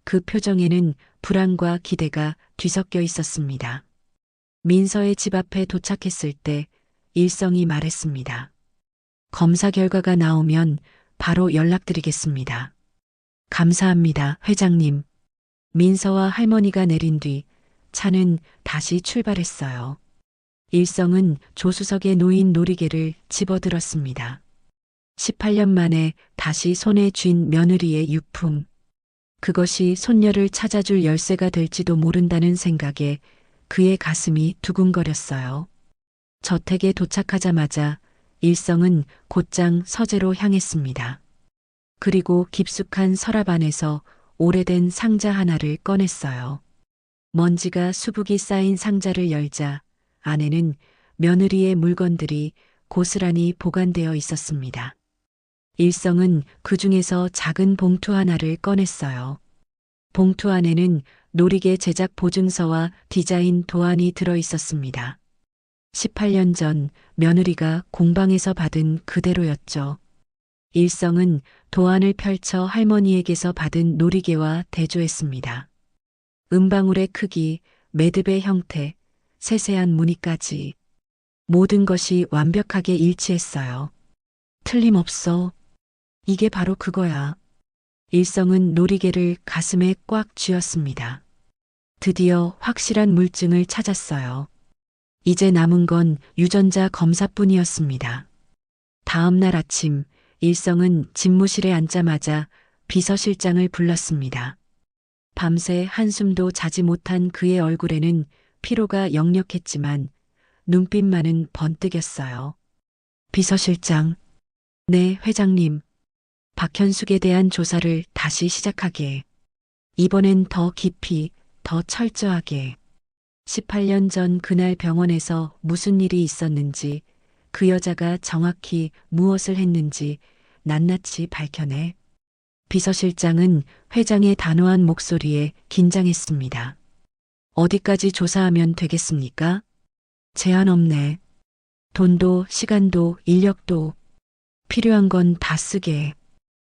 그 표정에는 불안과 기대가 뒤섞여 있었습니다. 민서의 집 앞에 도착했을 때 일성이 말했습니다. 검사 결과가 나오면 바로 연락드리겠습니다. 감사합니다, 회장님. 민서와 할머니가 내린 뒤 차는 다시 출발했어요. 일성은 조수석에 놓인 놀이개를 집어들었습니다. 18년 만에 다시 손에 쥔 며느리의 유품. 그것이 손녀를 찾아줄 열쇠가 될지도 모른다는 생각에 그의 가슴이 두근거렸어요. 저택에 도착하자마자 일성은 곧장 서재로 향했습니다. 그리고 깊숙한 서랍 안에서 오래된 상자 하나를 꺼냈어요. 먼지가 수북이 쌓인 상자를 열자 안에는 며느리의 물건들이 고스란히 보관되어 있었습니다. 일성은 그 중에서 작은 봉투 하나를 꺼냈어요. 봉투 안에는 놀이개 제작 보증서와 디자인 도안이 들어 있었습니다. 18년 전 며느리가 공방에서 받은 그대로였죠. 일성은 도안을 펼쳐 할머니에게서 받은 놀이개와 대조했습니다. 은방울의 크기, 매듭의 형태, 세세한 무늬까지 모든 것이 완벽하게 일치했어요. 틀림없어. 이게 바로 그거야. 일성은 놀이개를 가슴에 꽉 쥐었습니다. 드디어 확실한 물증을 찾았어요. 이제 남은 건 유전자 검사뿐이었습니다. 다음 날 아침, 일성은 집무실에 앉자마자 비서실장을 불렀습니다. 밤새 한숨도 자지 못한 그의 얼굴에는 피로가 역력했지만 눈빛만은 번뜩였어요. 비서실장. 네, 회장님. 박현숙에 대한 조사를 다시 시작하게. 이번엔 더 깊이, 더 철저하게. 18년 전 그날 병원에서 무슨 일이 있었는지, 그 여자가 정확히 무엇을 했는지 낱낱이 밝혀내. 비서실장은 회장의 단호한 목소리에 긴장했습니다. 어디까지 조사하면 되겠습니까? 제한 없네. 돈도 시간도 인력도 필요한 건 다 쓰게.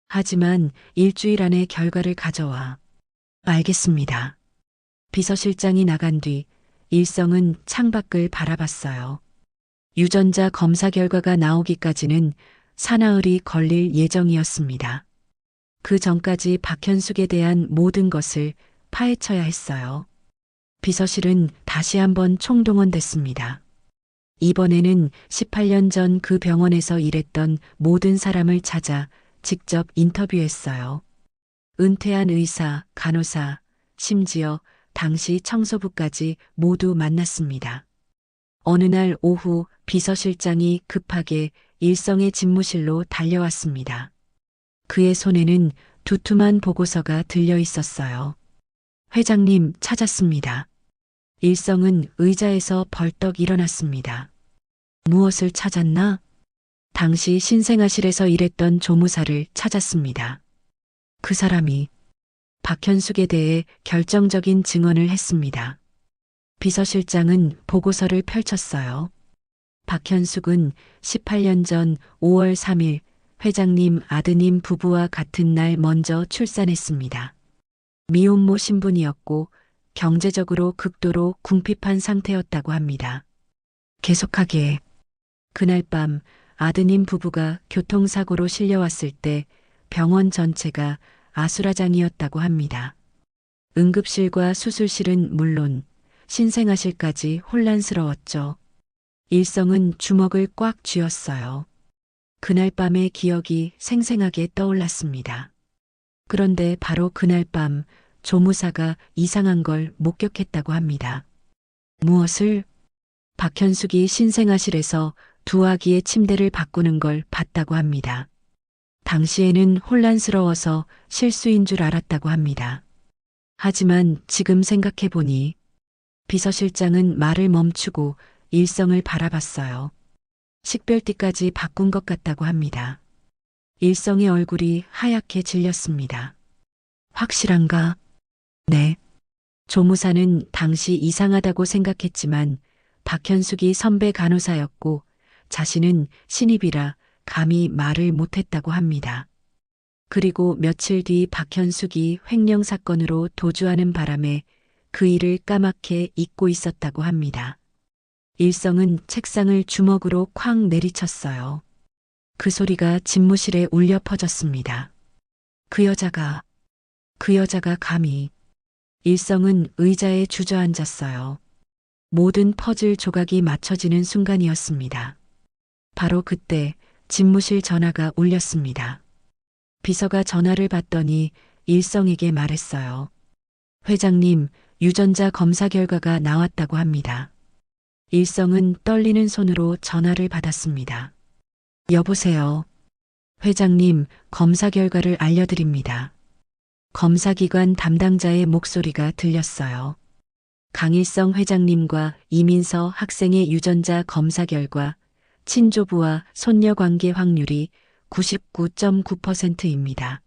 하지만 일주일 안에 결과를 가져와. 알겠습니다. 비서실장이 나간 뒤 일성은 창밖을 바라봤어요. 유전자 검사 결과가 나오기까지는 사나흘이 걸릴 예정이었습니다. 그 전까지 박현숙에 대한 모든 것을 파헤쳐야 했어요. 비서실은 다시 한번 총동원됐습니다. 이번에는 18년 전 그 병원에서 일했던 모든 사람을 찾아 직접 인터뷰했어요. 은퇴한 의사, 간호사, 심지어 당시 청소부까지 모두 만났습니다. 어느 날 오후 비서실장이 급하게 일성의 집무실로 달려왔습니다. 그의 손에는 두툼한 보고서가 들려 있었어요. 회장님 찾았습니다. 일성은 의자에서 벌떡 일어났습니다. 무엇을 찾았나? 당시 신생아실에서 일했던 조무사를 찾았습니다. 그 사람이 박현숙에 대해 결정적인 증언을 했습니다. 비서실장은 보고서를 펼쳤어요. 박현숙은 18년 전 5월 3일 회장님 아드님 부부와 같은 날 먼저 출산했습니다. 미혼모 신분이었고 경제적으로 극도로 궁핍한 상태였다고 합니다. 계속하게 그날 밤 아드님 부부가 교통사고로 실려왔을 때 병원 전체가 아수라장이었다고 합니다. 응급실과 수술실은 물론 신생아실까지 혼란스러웠죠. 일성은 주먹을 꽉 쥐었어요. 그날 밤의 기억이 생생하게 떠올랐습니다. 그런데 바로 그날 밤 조무사가 이상한 걸 목격했다고 합니다. 무엇을? 박현숙이 신생아실에서 두 아기의 침대를 바꾸는 걸 봤다고 합니다. 당시에는 혼란스러워서 실수인 줄 알았다고 합니다. 하지만 지금 생각해보니 비서실장은 말을 멈추고 일성을 바라봤어요. 식별띠까지 바꾼 것 같다고 합니다. 일성의 얼굴이 하얗게 질렸습니다. 확실한가? 네. 조무사는 당시 이상하다고 생각했지만 박현숙이 선배 간호사였고 자신은 신입이라 감히 말을 못했다고 합니다. 그리고 며칠 뒤 박현숙이 횡령 사건으로 도주하는 바람에 그 일을 까맣게 잊고 있었다고 합니다. 일성은 책상을 주먹으로 쾅 내리쳤어요. 그 소리가 집무실에 울려 퍼졌습니다. 그 여자가 감히. 일성은 의자에 주저앉았어요. 모든 퍼즐 조각이 맞춰지는 순간이었습니다. 바로 그때 집무실 전화가 울렸습니다. 비서가 전화를 받더니 일성에게 말했어요. 회장님, 유전자 검사 결과가 나왔다고 합니다. 일성은 떨리는 손으로 전화를 받았습니다. 여보세요. 회장님, 검사 결과를 알려드립니다. 검사기관 담당자의 목소리가 들렸어요. 강일성 회장님과 이민서 학생의 유전자 검사 결과 친조부와 손녀 관계 확률이 99.9%입니다.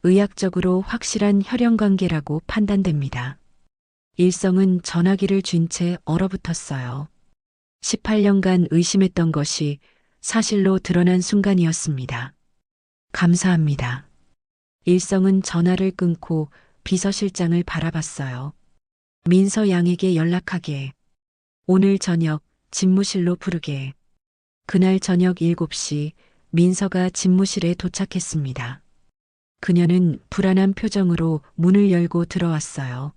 의학적으로 확실한 혈연 관계라고 판단됩니다. 일성은 전화기를 쥔 채 얼어붙었어요. 18년간 의심했던 것이 사실로 드러난 순간이었습니다. 감사합니다. 일성은 전화를 끊고 비서실장을 바라봤어요. 민서 양에게 연락하게. 오늘 저녁 집무실로 부르게. 그날 저녁 7시 민서가 집무실에 도착했습니다. 그녀는 불안한 표정으로 문을 열고 들어왔어요.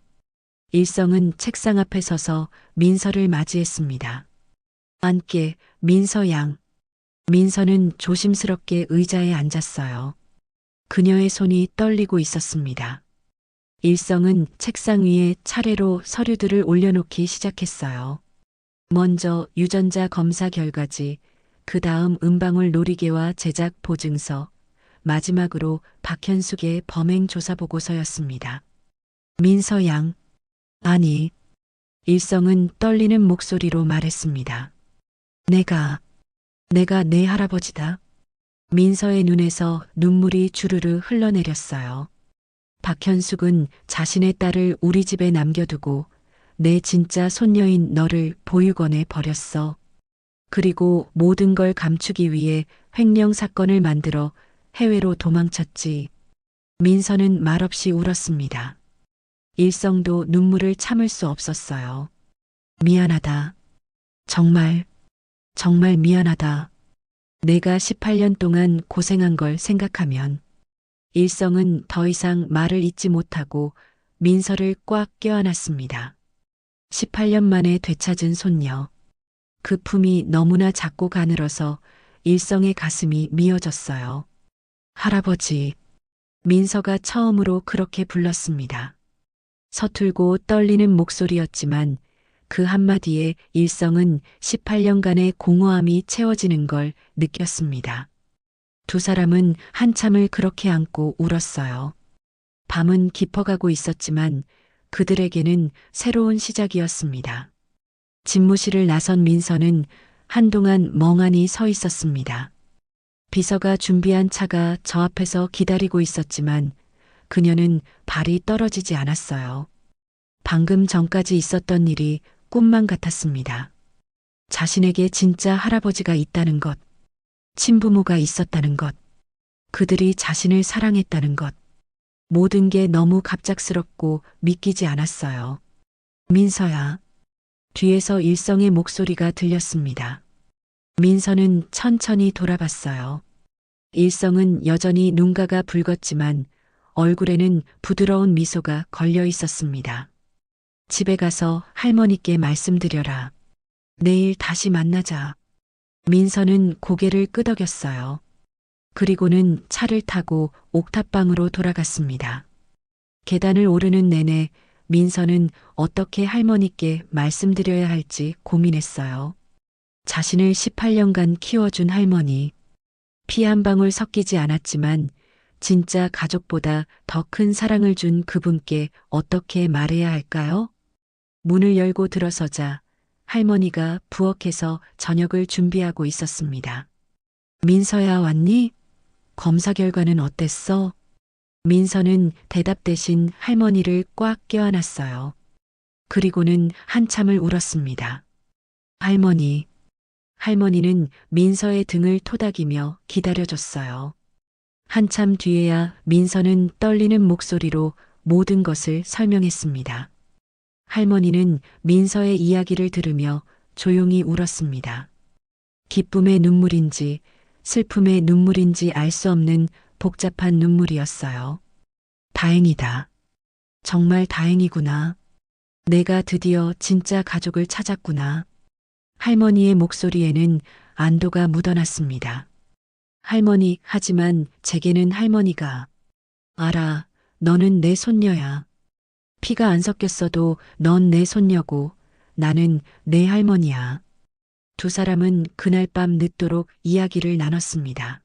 일성은 책상 앞에 서서 민서를 맞이했습니다. 앉게, 민서 양. 민서는 조심스럽게 의자에 앉았어요. 그녀의 손이 떨리고 있었습니다. 일성은 책상 위에 차례로 서류들을 올려놓기 시작했어요. 먼저 유전자 검사 결과지, 그 다음 은방울 놀이개와 제작 보증서, 마지막으로 박현숙의 범행 조사 보고서였습니다. 민서 양, 아니, 일성은 떨리는 목소리로 말했습니다. 내가 내 할아버지다. 민서의 눈에서 눈물이 주르르 흘러내렸어요. 박현숙은 자신의 딸을 우리 집에 남겨두고 내 진짜 손녀인 너를 보육원에 버렸어. 그리고 모든 걸 감추기 위해 횡령 사건을 만들어 해외로 도망쳤지. 민서는 말없이 울었습니다. 일성도 눈물을 참을 수 없었어요. 미안하다. 정말, 정말 미안하다. 내가 18년 동안 고생한 걸 생각하면 일성은 더 이상 말을 잇지 못하고 민서를 꽉 껴안았습니다. 18년 만에 되찾은 손녀. 그 품이 너무나 작고 가늘어서 일성의 가슴이 미어졌어요. 할아버지. 민서가 처음으로 그렇게 불렀습니다. 서툴고 떨리는 목소리였지만 그 한마디에 일성은 18년간의 공허함이 채워지는 걸 느꼈습니다. 두 사람은 한참을 그렇게 안고 울었어요. 밤은 깊어가고 있었지만 그들에게는 새로운 시작이었습니다. 집무실을 나선 민서는 한동안 멍하니 서 있었습니다. 비서가 준비한 차가 저 앞에서 기다리고 있었지만 그녀는 발이 떨어지지 않았어요. 방금 전까지 있었던 일이 꿈만 같았습니다. 자신에게 진짜 할아버지가 있다는 것, 친부모가 있었다는 것, 그들이 자신을 사랑했다는 것, 모든 게 너무 갑작스럽고 믿기지 않았어요. 민서야. 뒤에서 일성의 목소리가 들렸습니다. 민서는 천천히 돌아봤어요. 일성은 여전히 눈가가 붉었지만 얼굴에는 부드러운 미소가 걸려 있었습니다. 집에 가서 할머니께 말씀드려라. 내일 다시 만나자. 민서는 고개를 끄덕였어요. 그리고는 차를 타고 옥탑방으로 돌아갔습니다. 계단을 오르는 내내 민서는 어떻게 할머니께 말씀드려야 할지 고민했어요. 자신을 18년간 키워준 할머니. 피 한 방울 섞이지 않았지만 진짜 가족보다 더 큰 사랑을 준 그분께 어떻게 말해야 할까요? 문을 열고 들어서자 할머니가 부엌에서 저녁을 준비하고 있었습니다. 민서야 왔니? 검사 결과는 어땠어? 민서는 대답 대신 할머니를 꽉 껴안았어요. 그리고는 한참을 울었습니다. 할머니는 민서의 등을 토닥이며 기다려줬어요. 한참 뒤에야 민서는 떨리는 목소리로 모든 것을 설명했습니다. 할머니는 민서의 이야기를 들으며 조용히 울었습니다. 기쁨의 눈물인지 슬픔의 눈물인지 알 수 없는 복잡한 눈물이었어요. 다행이다. 정말 다행이구나. 내가 드디어 진짜 가족을 찾았구나. 할머니의 목소리에는 안도가 묻어났습니다. 할머니, 하지만 제게는 할머니가. 알아, 너는 내 손녀야. 피가 안 섞였어도 넌 내 손녀고 나는 내 할머니야. 두 사람은 그날 밤 늦도록 이야기를 나눴습니다.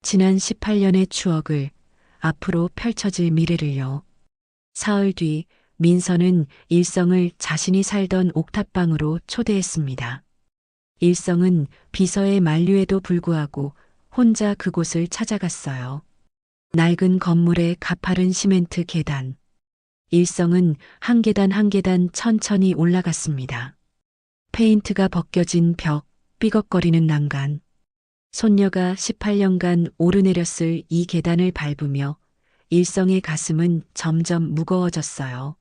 지난 18년의 추억을, 앞으로 펼쳐질 미래를요. 사흘 뒤 민서는 일성을 자신이 살던 옥탑방으로 초대했습니다. 일성은 비서의 만류에도 불구하고 혼자 그곳을 찾아갔어요. 낡은 건물의 가파른 시멘트 계단. 일성은 한 계단 한 계단 천천히 올라갔습니다. 페인트가 벗겨진 벽, 삐걱거리는 난간. 손녀가 18년간 오르내렸을 이 계단을 밟으며 일성의 가슴은 점점 무거워졌어요.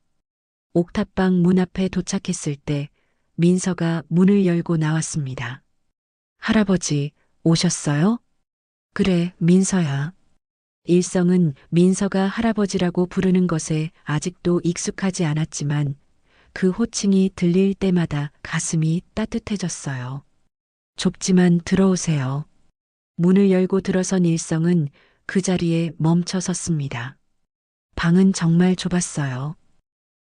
옥탑방 문 앞에 도착했을 때 민서가 문을 열고 나왔습니다. 할아버지, 오셨어요? 그래, 민서야. 일성은 민서가 할아버지라고 부르는 것에 아직도 익숙하지 않았지만 그 호칭이 들릴 때마다 가슴이 따뜻해졌어요. 좁지만 들어오세요. 문을 열고 들어선 일성은 그 자리에 멈춰 섰습니다. 방은 정말 좁았어요.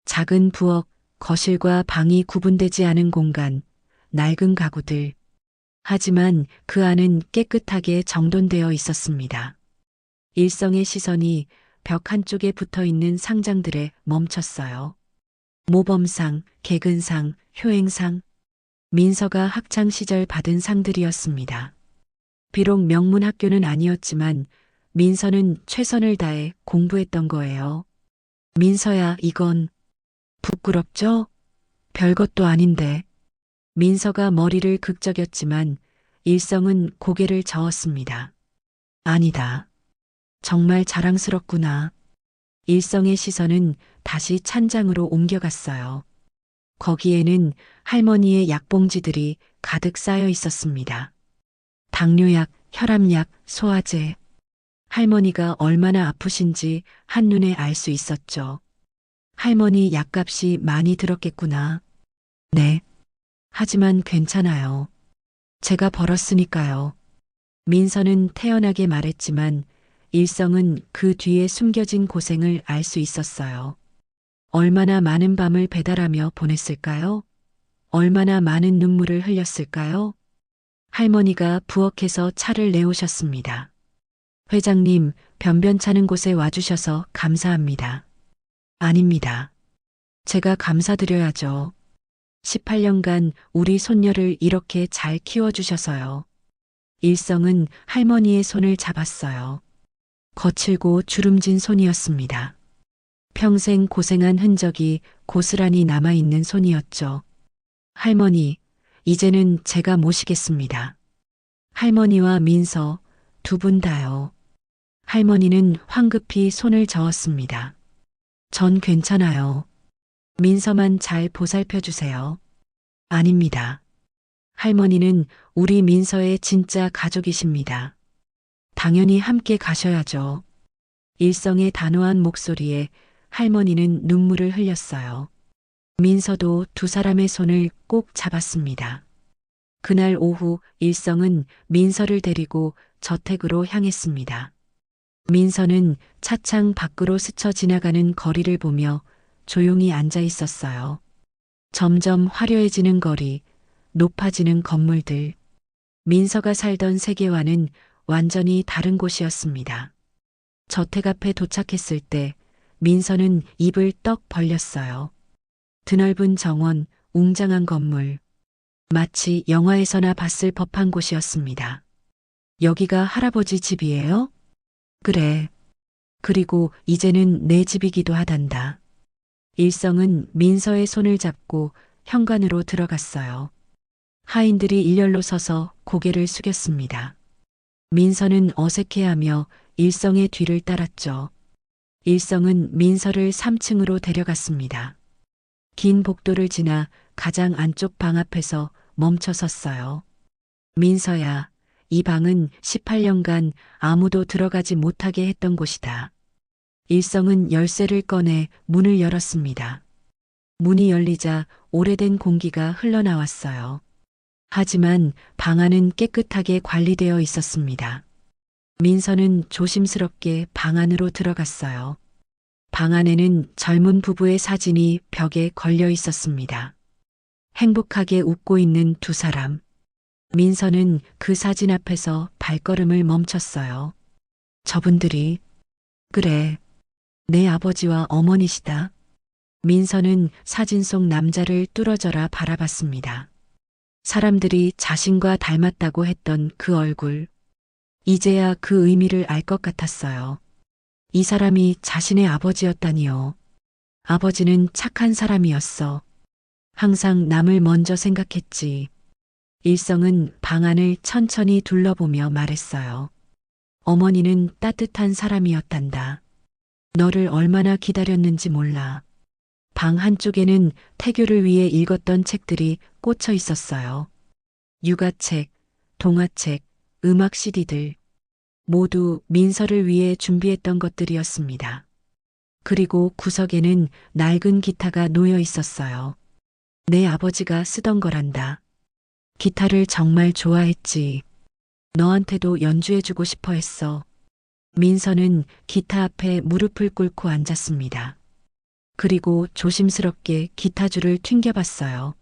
작은 부엌, 거실과 방이 구분되지 않은 공간, 낡은 가구들. 하지만 그 안은 깨끗하게 정돈되어 있었습니다. 일성의 시선이 벽 한쪽에 붙어 있는 상장들에 멈췄어요. 모범상, 개근상, 효행상. 민서가 학창 시절 받은 상들이었습니다. 비록 명문 학교는 아니었지만 민서는 최선을 다해 공부했던 거예요. 민서야, 이건 부끄럽죠? 별것도 아닌데. 민서가 머리를 극적였지만 일성은 고개를 저었습니다. 아니다. 정말 자랑스럽구나. 일성의 시선은 다시 찬장으로 옮겨갔어요. 거기에는 할머니의 약봉지들이 가득 쌓여 있었습니다. 당뇨약, 혈압약, 소화제. 할머니가 얼마나 아프신지 한눈에 알 수 있었죠. 할머니 약값이 많이 들었겠구나. 네. 하지만 괜찮아요. 제가 벌었으니까요. 민서는 태연하게 말했지만 일성은 그 뒤에 숨겨진 고생을 알 수 있었어요. 얼마나 많은 밤을 배달하며 보냈을까요? 얼마나 많은 눈물을 흘렸을까요? 할머니가 부엌에서 차를 내오셨습니다. 회장님, 변변찮은 곳에 와주셔서 감사합니다. 아닙니다. 제가 감사드려야죠. 18년간 우리 손녀를 이렇게 잘 키워주셔서요. 일성은 할머니의 손을 잡았어요. 거칠고 주름진 손이었습니다. 평생 고생한 흔적이 고스란히 남아있는 손이었죠. 할머니, 이제는 제가 모시겠습니다. 할머니와 민서, 두 분 다요. 할머니는 황급히 손을 저었습니다. 전 괜찮아요. 민서만 잘 보살펴 주세요. 아닙니다. 할머니는 우리 민서의 진짜 가족이십니다. 당연히 함께 가셔야죠. 일성의 단호한 목소리에 할머니는 눈물을 흘렸어요. 민서도 두 사람의 손을 꼭 잡았습니다. 그날 오후 일성은 민서를 데리고 저택으로 향했습니다. 민서는 차창 밖으로 스쳐 지나가는 거리를 보며 조용히 앉아 있었어요. 점점 화려해지는 거리, 높아지는 건물들. 민서가 살던 세계와는 완전히 다른 곳이었습니다. 저택 앞에 도착했을 때 민서는 입을 떡 벌렸어요. 드넓은 정원, 웅장한 건물. 마치 영화에서나 봤을 법한 곳이었습니다. 여기가 할아버지 집이에요? 그래. 그리고 이제는 내 집이기도 하단다. 일성은 민서의 손을 잡고 현관으로 들어갔어요. 하인들이 일렬로 서서 고개를 숙였습니다. 민서는 어색해하며 일성의 뒤를 따랐죠. 일성은 민서를 3층으로 데려갔습니다. 긴 복도를 지나 가장 안쪽 방 앞에서 멈춰 섰어요. 민서야, 이 방은 18년간 아무도 들어가지 못하게 했던 곳이다. 일성은 열쇠를 꺼내 문을 열었습니다. 문이 열리자 오래된 공기가 흘러나왔어요. 하지만 방 안은 깨끗하게 관리되어 있었습니다. 민서는 조심스럽게 방 안으로 들어갔어요. 방 안에는 젊은 부부의 사진이 벽에 걸려 있었습니다. 행복하게 웃고 있는 두 사람. 민서는 그 사진 앞에서 발걸음을 멈췄어요. 저분들이, 그래, 내 아버지와 어머니시다. 민서는 사진 속 남자를 뚫어져라 바라봤습니다. 사람들이 자신과 닮았다고 했던 그 얼굴. 이제야 그 의미를 알 것 같았어요. 이 사람이 자신의 아버지였다니요. 아버지는 착한 사람이었어. 항상 남을 먼저 생각했지. 일성은 방 안을 천천히 둘러보며 말했어요. 어머니는 따뜻한 사람이었단다. 너를 얼마나 기다렸는지 몰라. 방 한쪽에는 태교를 위해 읽었던 책들이 꽂혀 있었어요. 육아책, 동화책, 음악 CD들. 모두 민서를 위해 준비했던 것들이었습니다. 그리고 구석에는 낡은 기타가 놓여 있었어요. 내 아버지가 쓰던 거란다. 기타를 정말 좋아했지. 너한테도 연주해주고 싶어 했어. 민서는 기타 앞에 무릎을 꿇고 앉았습니다. 그리고 조심스럽게 기타줄을 튕겨봤어요.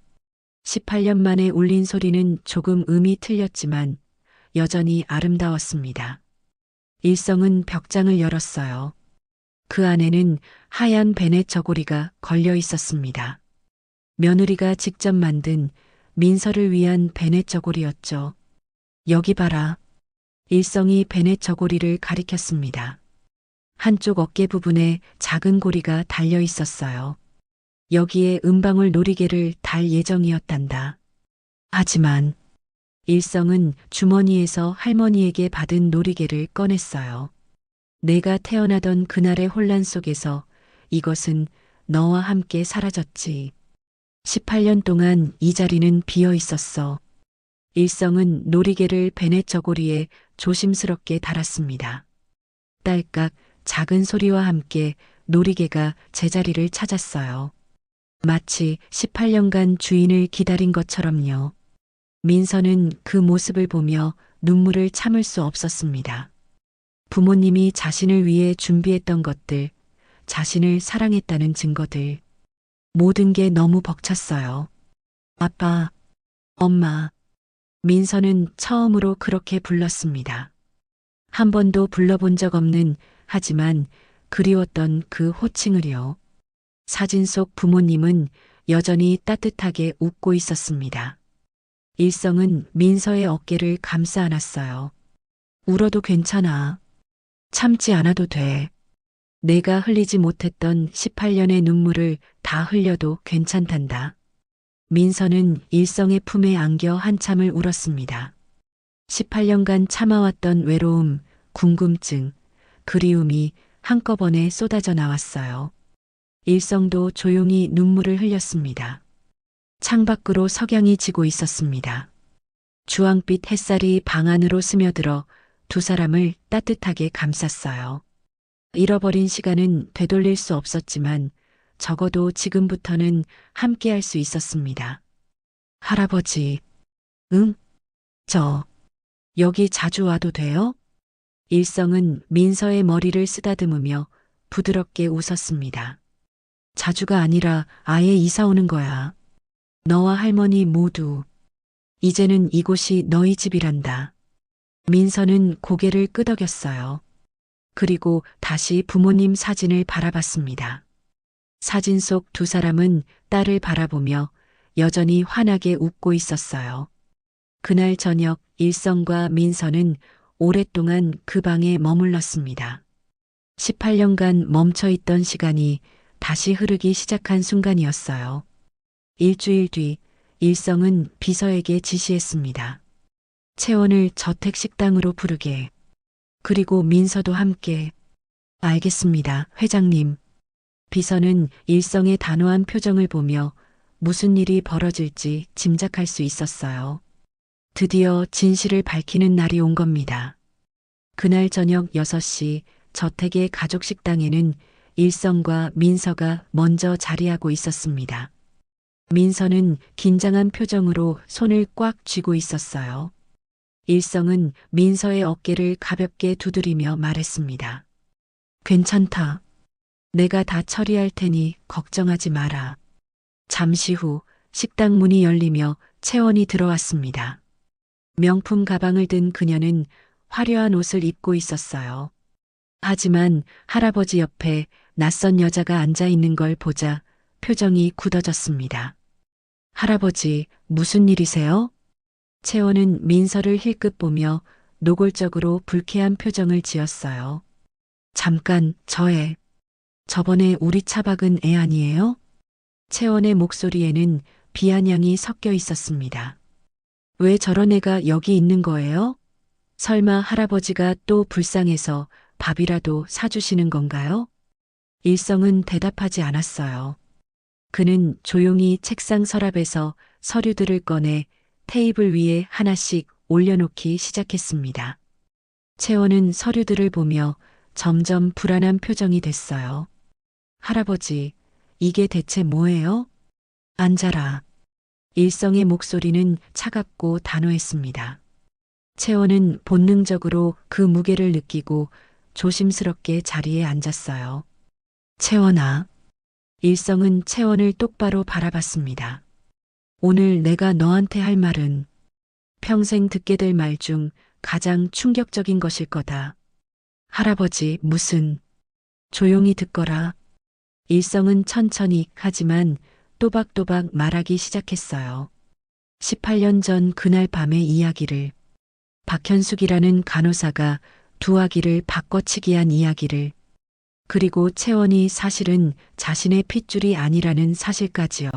18년 만에 울린 소리는 조금 음이 틀렸지만 여전히 아름다웠습니다. 일성은 벽장을 열었어요. 그 안에는 하얀 베넷 저고리가 걸려 있었습니다. 며느리가 직접 만든 민서를 위한 베넷 저고리였죠. 여기 봐라. 일성이 베넷 저고리를 가리켰습니다. 한쪽 어깨 부분에 작은 고리가 달려 있었어요. 여기에 은방울 놀이개를 달 예정이었단다. 하지만 일성은 주머니에서 할머니에게 받은 놀이개를 꺼냈어요. 내가 태어나던 그날의 혼란 속에서 이것은 너와 함께 사라졌지. 18년 동안 이 자리는 비어 있었어. 일성은 놀이개를 베넷 저고리에 조심스럽게 달았습니다. 딸깍 작은 소리와 함께 놀이개가 제자리를 찾았어요. 마치 18년간 주인을 기다린 것처럼요. 민서는 그 모습을 보며 눈물을 참을 수 없었습니다. 부모님이 자신을 위해 준비했던 것들, 자신을 사랑했다는 증거들, 모든 게 너무 벅찼어요. 아빠, 엄마. 민서는 처음으로 그렇게 불렀습니다. 한 번도 불러본 적 없는 하지만 그리웠던 그 호칭을요. 사진 속 부모님은 여전히 따뜻하게 웃고 있었습니다. 일성은 민서의 어깨를 감싸 안았어요. 울어도 괜찮아. 참지 않아도 돼. 내가 흘리지 못했던 18년의 눈물을 다 흘려도 괜찮단다. 민서는 일성의 품에 안겨 한참을 울었습니다. 18년간 참아왔던 외로움, 궁금증, 그리움이 한꺼번에 쏟아져 나왔어요. 일성도 조용히 눈물을 흘렸습니다. 창밖으로 석양이 지고 있었습니다. 주황빛 햇살이 방 안으로 스며들어 두 사람을 따뜻하게 감쌌어요. 잃어버린 시간은 되돌릴 수 없었지만 적어도 지금부터는 함께할 수 있었습니다. 할아버지, 응? 저, 여기 자주 와도 돼요? 일성은 민서의 머리를 쓰다듬으며 부드럽게 웃었습니다. 자주가 아니라 아예 이사 오는 거야. 너와 할머니 모두. 이제는 이곳이 너희 집이란다. 민서는 고개를 끄덕였어요. 그리고 다시 부모님 사진을 바라봤습니다. 사진 속 두 사람은 딸을 바라보며 여전히 환하게 웃고 있었어요. 그날 저녁 일성과 민서는 오랫동안 그 방에 머물렀습니다. 18년간 멈춰있던 시간이 다시 흐르기 시작한 순간이었어요. 일주일 뒤 일성은 비서에게 지시했습니다. 채원을 저택 식당으로 부르게. 그리고 민서도 함께. 알겠습니다, 회장님. 비서는 일성의 단호한 표정을 보며 무슨 일이 벌어질지 짐작할 수 있었어요. 드디어 진실을 밝히는 날이 온 겁니다. 그날 저녁 6시 저택의 가족 식당에는 일성과 민서가 먼저 자리하고 있었습니다. 민서는 긴장한 표정으로 손을 꽉 쥐고 있었어요. 일성은 민서의 어깨를 가볍게 두드리며 말했습니다. 괜찮다. 내가 다 처리할 테니 걱정하지 마라. 잠시 후 식당 문이 열리며 채원이 들어왔습니다. 명품 가방을 든 그녀는 화려한 옷을 입고 있었어요. 하지만 할아버지 옆에 낯선 여자가 앉아 있는 걸 보자 표정이 굳어졌습니다. 할아버지, 무슨 일이세요? 채원은 민서를 힐끗 보며 노골적으로 불쾌한 표정을 지었어요. 잠깐, 저번에 우리 차 박은 애 아니에요? 채원의 목소리에는 비아냥이 섞여 있었습니다. 왜 저런 애가 여기 있는 거예요? 설마 할아버지가 또 불쌍해서 밥이라도 사주시는 건가요? 일성은 대답하지 않았어요. 그는 조용히 책상 서랍에서 서류들을 꺼내 테이블 위에 하나씩 올려놓기 시작했습니다. 채원은 서류들을 보며 점점 불안한 표정이 됐어요. 할아버지, 이게 대체 뭐예요? 앉아라. 일성의 목소리는 차갑고 단호했습니다. 채원은 본능적으로 그 무게를 느끼고 조심스럽게 자리에 앉았어요. 채원아. 일성은 채원을 똑바로 바라봤습니다. 오늘 내가 너한테 할 말은 평생 듣게 될 말 중 가장 충격적인 것일 거다. 할아버지, 무슨 조용히 듣거라. 일성은 천천히 하지만 또박또박 말하기 시작했어요. 18년 전 그날 밤의 이야기를, 박현숙이라는 간호사가 두 아기를 바꿔치기 한 이야기를, 그리고 채원이 사실은 자신의 핏줄이 아니라는 사실까지요.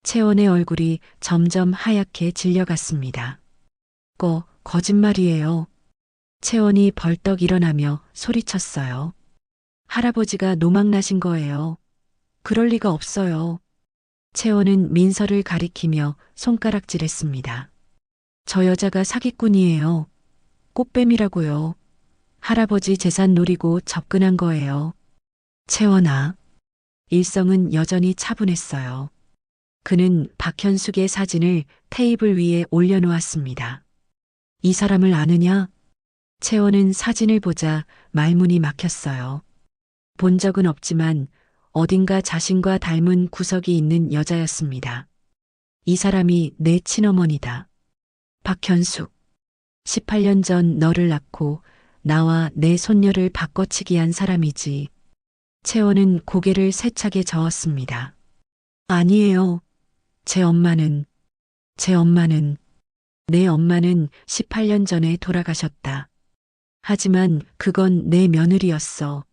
채원의 얼굴이 점점 하얗게 질려갔습니다. 거짓말이에요. 채원이 벌떡 일어나며 소리쳤어요. 할아버지가 노망나신 거예요. 그럴 리가 없어요. 채원은 민서를 가리키며 손가락질했습니다. 저 여자가 사기꾼이에요. 꽃뱀이라고요. 할아버지 재산 노리고 접근한 거예요. 채원아. 일성은 여전히 차분했어요. 그는 박현숙의 사진을 테이블 위에 올려놓았습니다. 이 사람을 아느냐? 채원은 사진을 보자 말문이 막혔어요. 본 적은 없지만 어딘가 자신과 닮은 구석이 있는 여자였습니다. 이 사람이 내 친어머니다. 박현숙. 18년 전 너를 낳고 나와 내 손녀를 바꿔치기 한 사람이지. 채원은 고개를 세차게 저었습니다. 아니에요. 제 엄마는 내 엄마는 18년 전에 돌아가셨다. 하지만 그건 내 며느리였어.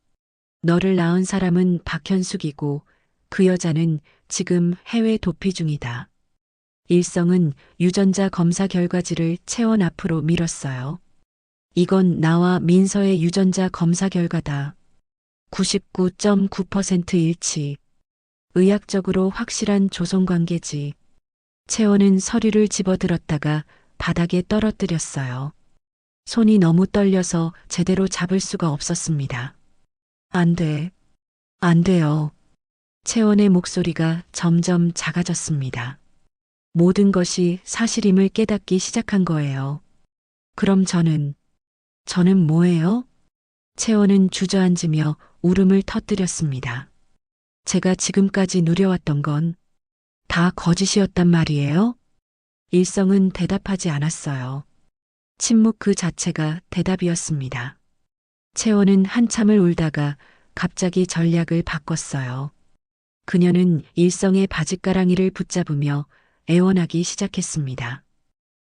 너를 낳은 사람은 박현숙이고 그 여자는 지금 해외 도피 중이다. 일성은 유전자 검사 결과지를 채원 앞으로 밀었어요. 이건 나와 민서의 유전자 검사 결과다. 99.9% 일치. 의학적으로 확실한 조손관계지. 채원은 서류를 집어들었다가 바닥에 떨어뜨렸어요. 손이 너무 떨려서 제대로 잡을 수가 없었습니다. 안 돼. 안 돼요. 채원의 목소리가 점점 작아졌습니다. 모든 것이 사실임을 깨닫기 시작한 거예요. 그럼 저는 뭐예요? 채원은 주저앉으며 울음을 터뜨렸습니다. 제가 지금까지 누려왔던 건 다 거짓이었단 말이에요? 일성은 대답하지 않았어요. 침묵 그 자체가 대답이었습니다. 채원은 한참을 울다가 갑자기 전략을 바꿨어요. 그녀는 일성의 바짓가랑이를 붙잡으며 애원하기 시작했습니다.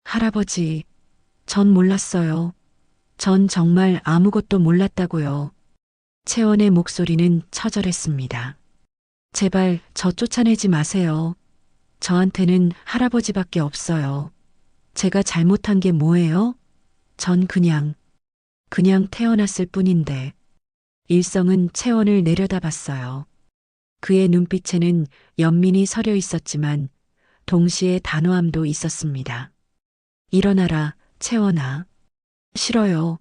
할아버지, 전 몰랐어요. 전 정말 아무것도 몰랐다고요. 채원의 목소리는 처절했습니다. 제발 저 쫓아내지 마세요. 저한테는 할아버지밖에 없어요. 제가 잘못한 게 뭐예요? 전 그냥 태어났을 뿐인데. 일성은 채원을 내려다봤어요. 그의 눈빛에는 연민이 서려 있었지만 동시에 단호함도 있었습니다. 일어나라, 채원아. 싫어요.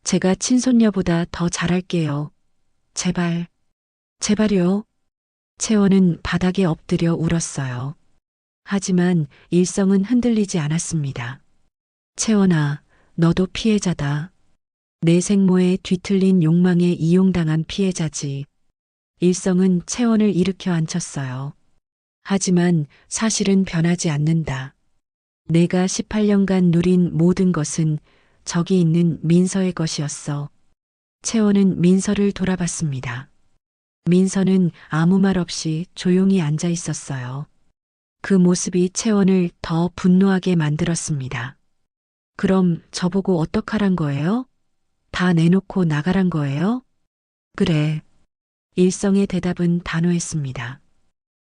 제가 친손녀보다 더 잘할게요. 제발요. 채원은 바닥에 엎드려 울었어요. 하지만 일성은 흔들리지 않았습니다. 채원아, 너도 피해자다. 내 생모의 뒤틀린 욕망에 이용당한 피해자지. 일성은 채원을 일으켜 앉혔어요. 하지만 사실은 변하지 않는다. 내가 18년간 누린 모든 것은 저기 있는 민서의 것이었어. 채원은 민서를 돌아봤습니다. 민서는 아무 말 없이 조용히 앉아 있었어요. 그 모습이 채원을 더 분노하게 만들었습니다. 그럼 저보고 어떡하란 거예요? 다 내놓고 나가란 거예요? 그래. 일성의 대답은 단호했습니다.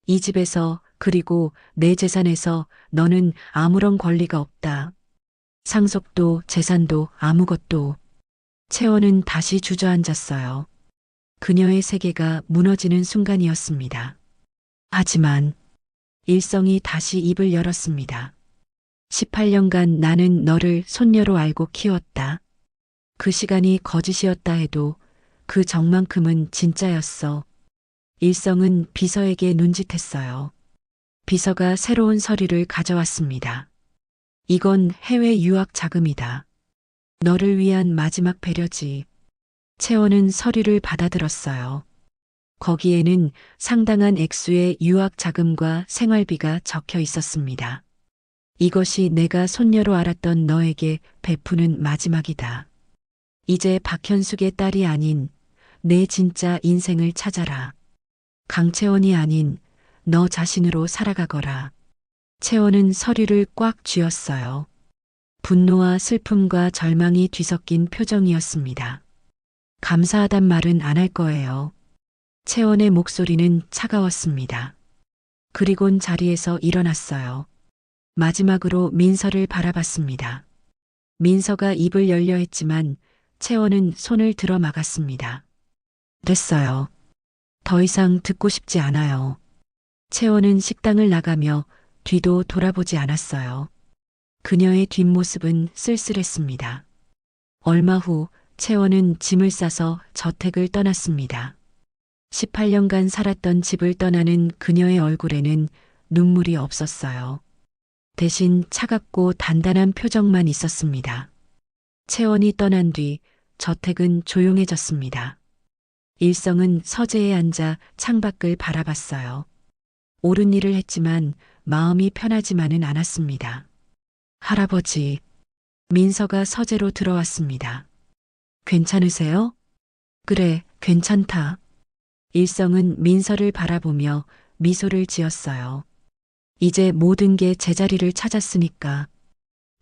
이 집에서 그리고 내 재산에서 너는 아무런 권리가 없다. 상속도 재산도 아무것도. 채원은 다시 주저앉았어요. 그녀의 세계가 무너지는 순간이었습니다. 하지만 일성이 다시 입을 열었습니다. 18년간 나는 너를 손녀로 알고 키웠다. 그 시간이 거짓이었다 해도 그 정만큼은 진짜였어. 일성은 비서에게 눈짓했어요. 비서가 새로운 서류를 가져왔습니다. 이건 해외 유학 자금이다. 너를 위한 마지막 배려지. 채원은 서류를 받아들었어요. 거기에는 상당한 액수의 유학 자금과 생활비가 적혀 있었습니다. 이것이 내가 손녀로 알았던 너에게 베푸는 마지막이다. 이제 박현숙의 딸이 아닌 내 진짜 인생을 찾아라. 강채원이 아닌 너 자신으로 살아가거라. 채원은 서류를 꽉 쥐었어요. 분노와 슬픔과 절망이 뒤섞인 표정이었습니다. 감사하단 말은 안 할 거예요. 채원의 목소리는 차가웠습니다. 그리곤 자리에서 일어났어요. 마지막으로 민서를 바라봤습니다. 민서가 입을 열려 했지만 채원은 손을 들어 막았습니다. 됐어요. 더 이상 듣고 싶지 않아요. 채원은 식당을 나가며 뒤도 돌아보지 않았어요. 그녀의 뒷모습은 쓸쓸했습니다. 얼마 후 채원은 짐을 싸서 저택을 떠났습니다. 18년간 살았던 집을 떠나는 그녀의 얼굴에는 눈물이 없었어요. 대신 차갑고 단단한 표정만 있었습니다. 채원이 떠난 뒤 저택은 조용해졌습니다. 일성은 서재에 앉아 창밖을 바라봤어요. 옳은 일을 했지만 마음이 편하지만은 않았습니다. 할아버지, 민서가 서재로 들어왔습니다. 괜찮으세요? 그래, 괜찮다. 일성은 민서를 바라보며 미소를 지었어요. 이제 모든 게 제자리를 찾았으니까.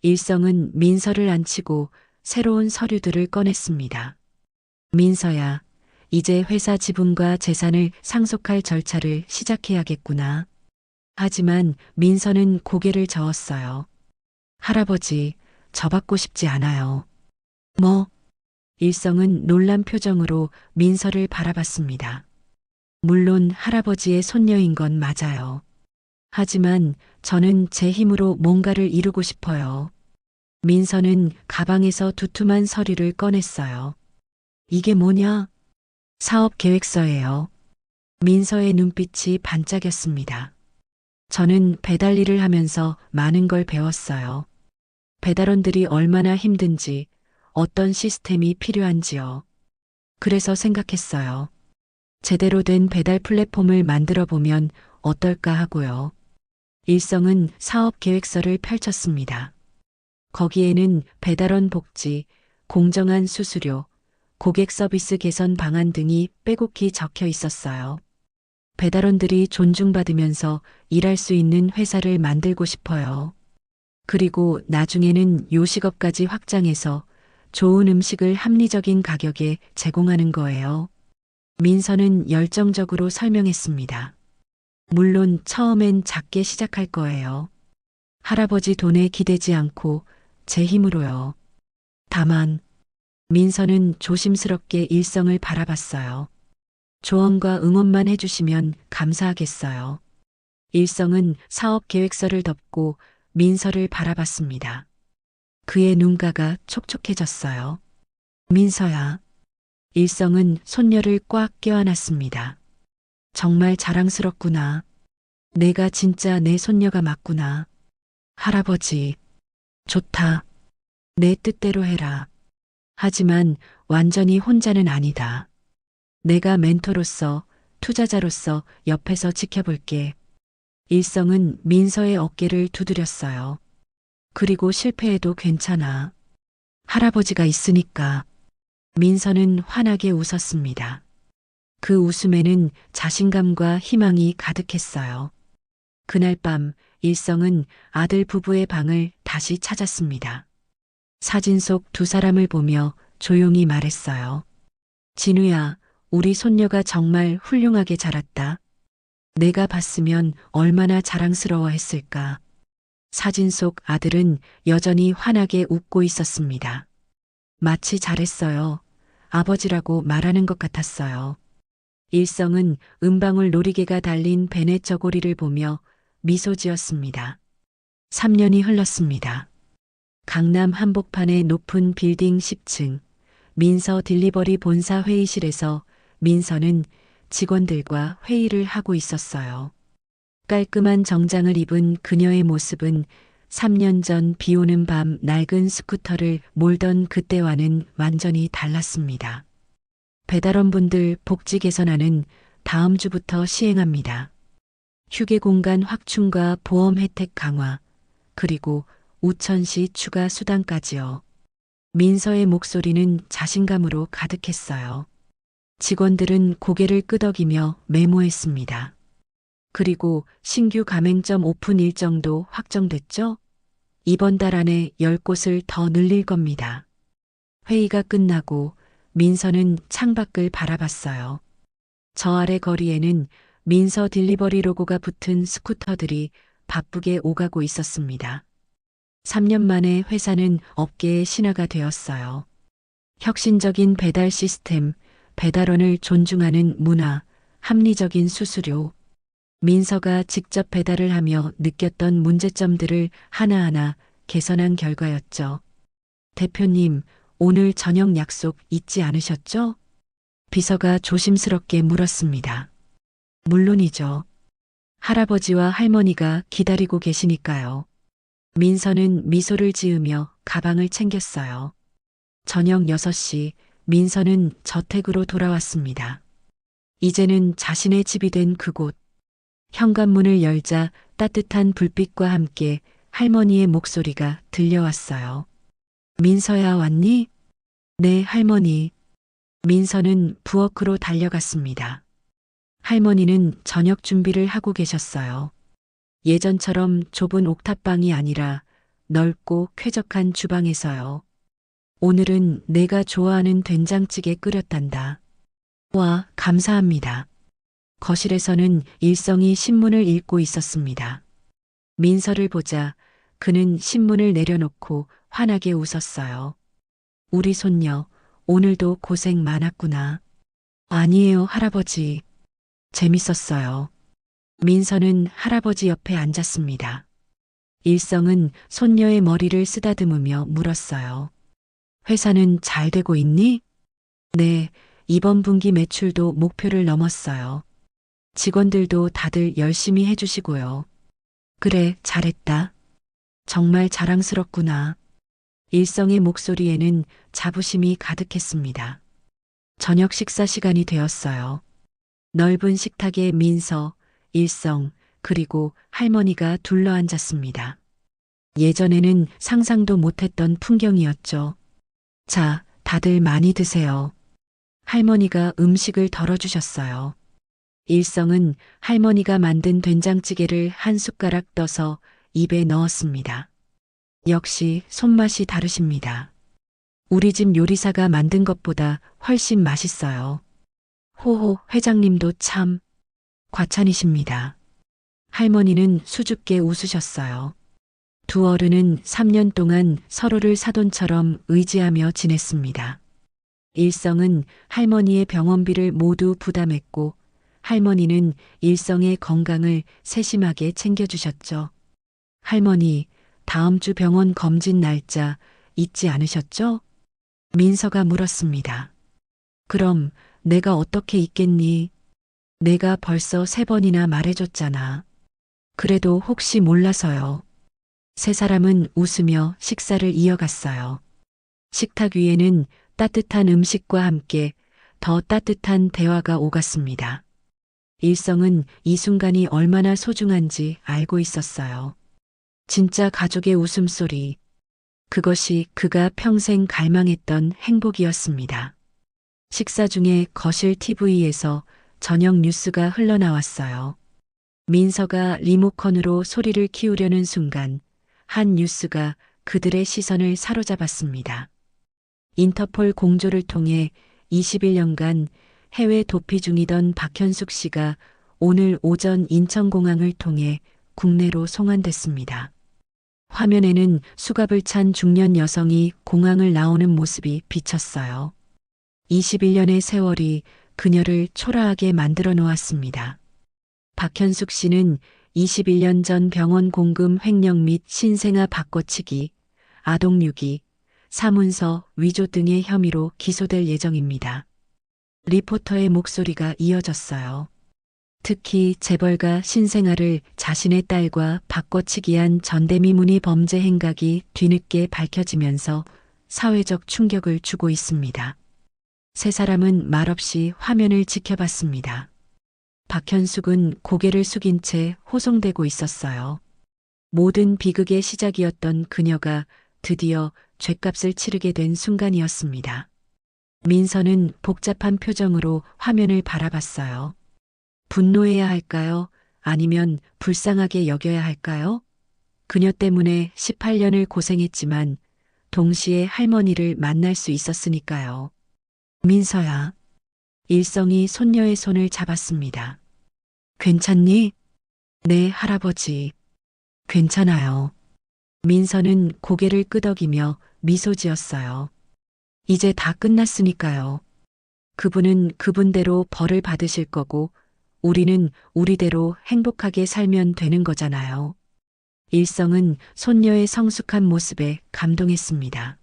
일성은 민서를 앉히고 새로운 서류들을 꺼냈습니다. 민서야, 이제 회사 지분과 재산을 상속할 절차를 시작해야겠구나. 하지만 민서는 고개를 저었어요. 할아버지, 저 받고 싶지 않아요. 뭐? 일성은 놀란 표정으로 민서를 바라봤습니다. 물론 할아버지의 손녀인 건 맞아요. 하지만 저는 제 힘으로 뭔가를 이루고 싶어요. 민서는 가방에서 두툼한 서류를 꺼냈어요. 이게 뭐냐? 사업 계획서예요. 민서의 눈빛이 반짝였습니다. 저는 배달 일을 하면서 많은 걸 배웠어요. 배달원들이 얼마나 힘든지, 어떤 시스템이 필요한지요. 그래서 생각했어요. 제대로 된 배달 플랫폼을 만들어 보면 어떨까 하고요. 일성은 사업 계획서를 펼쳤습니다. 거기에는 배달원 복지, 공정한 수수료, 고객 서비스 개선 방안 등이 빼곡히 적혀 있었어요. 배달원들이 존중받으면서 일할 수 있는 회사를 만들고 싶어요. 그리고 나중에는 요식업까지 확장해서 좋은 음식을 합리적인 가격에 제공하는 거예요. 민서는 열정적으로 설명했습니다. 물론 처음엔 작게 시작할 거예요. 할아버지 돈에 기대지 않고 제 힘으로요. 다만 민서는 조심스럽게 일성을 바라봤어요. 조언과 응원만 해주시면 감사하겠어요. 일성은 사업 계획서를 덮고 민서를 바라봤습니다. 그의 눈가가 촉촉해졌어요. 민서야. 일성은 손녀를 꽉 껴안았습니다. 정말 자랑스럽구나. 내가 진짜 내 손녀가 맞구나. 할아버지. 좋다. 내 뜻대로 해라. 하지만 완전히 혼자는 아니다. 내가 멘토로서, 투자자로서 옆에서 지켜볼게. 일성은 민서의 어깨를 두드렸어요. 그리고 실패해도 괜찮아. 할아버지가 있으니까. 민서는 환하게 웃었습니다. 그 웃음에는 자신감과 희망이 가득했어요. 그날 밤 일성은 아들 부부의 방을 다시 찾았습니다. 사진 속 두 사람을 보며 조용히 말했어요. 진우야, 우리 손녀가 정말 훌륭하게 자랐다. 내가 봤으면 얼마나 자랑스러워했을까. 사진 속 아들은 여전히 환하게 웃고 있었습니다. 마치 잘했어요. 아버지라고 말하는 것 같았어요. 일성은 은방울 놀이개가 달린 벤의 저고리를 보며 미소 지었습니다. 3년이 흘렀습니다. 강남 한복판의 높은 빌딩 10층 민서 딜리버리 본사 회의실에서 민서는 직원들과 회의를 하고 있었어요. 깔끔한 정장을 입은 그녀의 모습은 3년 전 비 오는 밤 낡은 스쿠터를 몰던 그때와는 완전히 달랐습니다. 배달원분들 복지 개선안은 다음 주부터 시행합니다. 휴게 공간 확충과 보험 혜택 강화, 그리고 우천시 추가 수당까지요. 민서의 목소리는 자신감으로 가득했어요. 직원들은 고개를 끄덕이며 메모했습니다. 그리고 신규 가맹점 오픈 일정도 확정됐죠? 이번 달 안에 10곳을 더 늘릴 겁니다. 회의가 끝나고 민서는 창밖을 바라봤어요. 저 아래 거리에는 민서 딜리버리 로고가 붙은 스쿠터들이 바쁘게 오가고 있었습니다. 3년 만에 회사는 업계의 신화가 되었어요. 혁신적인 배달 시스템, 배달원을 존중하는 문화, 합리적인 수수료. 민서가 직접 배달을 하며 느꼈던 문제점들을 하나하나 개선한 결과였죠. 대표님, 오늘 저녁 약속 잊지 않으셨죠? 비서가 조심스럽게 물었습니다. 물론이죠. 할아버지와 할머니가 기다리고 계시니까요. 민서는 미소를 지으며 가방을 챙겼어요. 저녁 6시 민서는 저택으로 돌아왔습니다. 이제는 자신의 집이 된 그곳. 현관문을 열자 따뜻한 불빛과 함께 할머니의 목소리가 들려왔어요. 민서야 왔니? 네, 할머니. 민서는 부엌으로 달려갔습니다. 할머니는 저녁 준비를 하고 계셨어요. 예전처럼 좁은 옥탑방이 아니라 넓고 쾌적한 주방에서요. 오늘은 내가 좋아하는 된장찌개 끓였단다. 와, 감사합니다. 거실에서는 일성이 신문을 읽고 있었습니다. 민서를 보자 그는 신문을 내려놓고 환하게 웃었어요. 우리 손녀, 오늘도 고생 많았구나. 아니에요, 할아버지. 재밌었어요. 민서는 할아버지 옆에 앉았습니다. 일성은 손녀의 머리를 쓰다듬으며 물었어요. 회사는 잘 되고 있니? 네, 이번 분기 매출도 목표를 넘었어요. 직원들도 다들 열심히 해주시고요. 그래, 잘했다. 정말 자랑스럽구나. 일성의 목소리에는 자부심이 가득했습니다. 저녁 식사 시간이 되었어요. 넓은 식탁에 민서, 일성, 그리고 할머니가 둘러앉았습니다. 예전에는 상상도 못했던 풍경이었죠. 자, 다들 많이 드세요. 할머니가 음식을 덜어주셨어요. 일성은 할머니가 만든 된장찌개를 한 숟가락 떠서 입에 넣었습니다. 역시 손맛이 다르십니다. 우리 집 요리사가 만든 것보다 훨씬 맛있어요. 호호, 회장님도 참 과찬이십니다. 할머니는 수줍게 웃으셨어요. 두 어른은 3년 동안 서로를 사돈처럼 의지하며 지냈습니다. 일성은 할머니의 병원비를 모두 부담했고 할머니는 일성의 건강을 세심하게 챙겨주셨죠. 할머니, 다음 주 병원 검진 날짜 잊지 않으셨죠? 민서가 물었습니다. 그럼 내가 어떻게 잊겠니? 내가 벌써 3번이나 말해줬잖아. 그래도 혹시 몰라서요. 세 사람은 웃으며 식사를 이어갔어요. 식탁 위에는 따뜻한 음식과 함께 더 따뜻한 대화가 오갔습니다. 일성은 이 순간이 얼마나 소중한지 알고 있었어요. 진짜 가족의 웃음소리. 그것이 그가 평생 갈망했던 행복이었습니다. 식사 중에 거실 TV에서 저녁 뉴스가 흘러나왔어요. 민서가 리모컨으로 소리를 키우려는 순간 한 뉴스가 그들의 시선을 사로잡았습니다. 인터폴 공조를 통해 21년간 해외 도피 중이던 박현숙 씨가 오늘 오전 인천공항을 통해 국내로 송환됐습니다. 화면에는 수갑을 찬 중년 여성이 공항을 나오는 모습이 비쳤어요. 21년의 세월이 그녀를 초라하게 만들어 놓았습니다. 박현숙 씨는 21년 전 병원 공금 횡령 및 신생아 바꿔치기, 아동유기, 사문서 위조 등의 혐의로 기소될 예정입니다. 리포터의 목소리가 이어졌어요. 특히 재벌가 신생아를 자신의 딸과 바꿔치기한 전대미문의 범죄 행각이 뒤늦게 밝혀지면서 사회적 충격을 주고 있습니다. 세 사람은 말없이 화면을 지켜봤습니다. 박현숙은 고개를 숙인 채 호송되고 있었어요. 모든 비극의 시작이었던 그녀가 드디어 죗값을 치르게 된 순간이었습니다. 민서는 복잡한 표정으로 화면을 바라봤어요. 분노해야 할까요? 아니면 불쌍하게 여겨야 할까요? 그녀 때문에 18년을 고생했지만 동시에 할머니를 만날 수 있었으니까요. 민서야. 일성이 손녀의 손을 잡았습니다. 괜찮니? 네, 할아버지. 괜찮아요. 민서는 고개를 끄덕이며 미소 지었어요. 이제 다 끝났으니까요. 그분은 그분대로 벌을 받으실 거고, 우리는 우리대로 행복하게 살면 되는 거잖아요. 일성은 손녀의 성숙한 모습에 감동했습니다.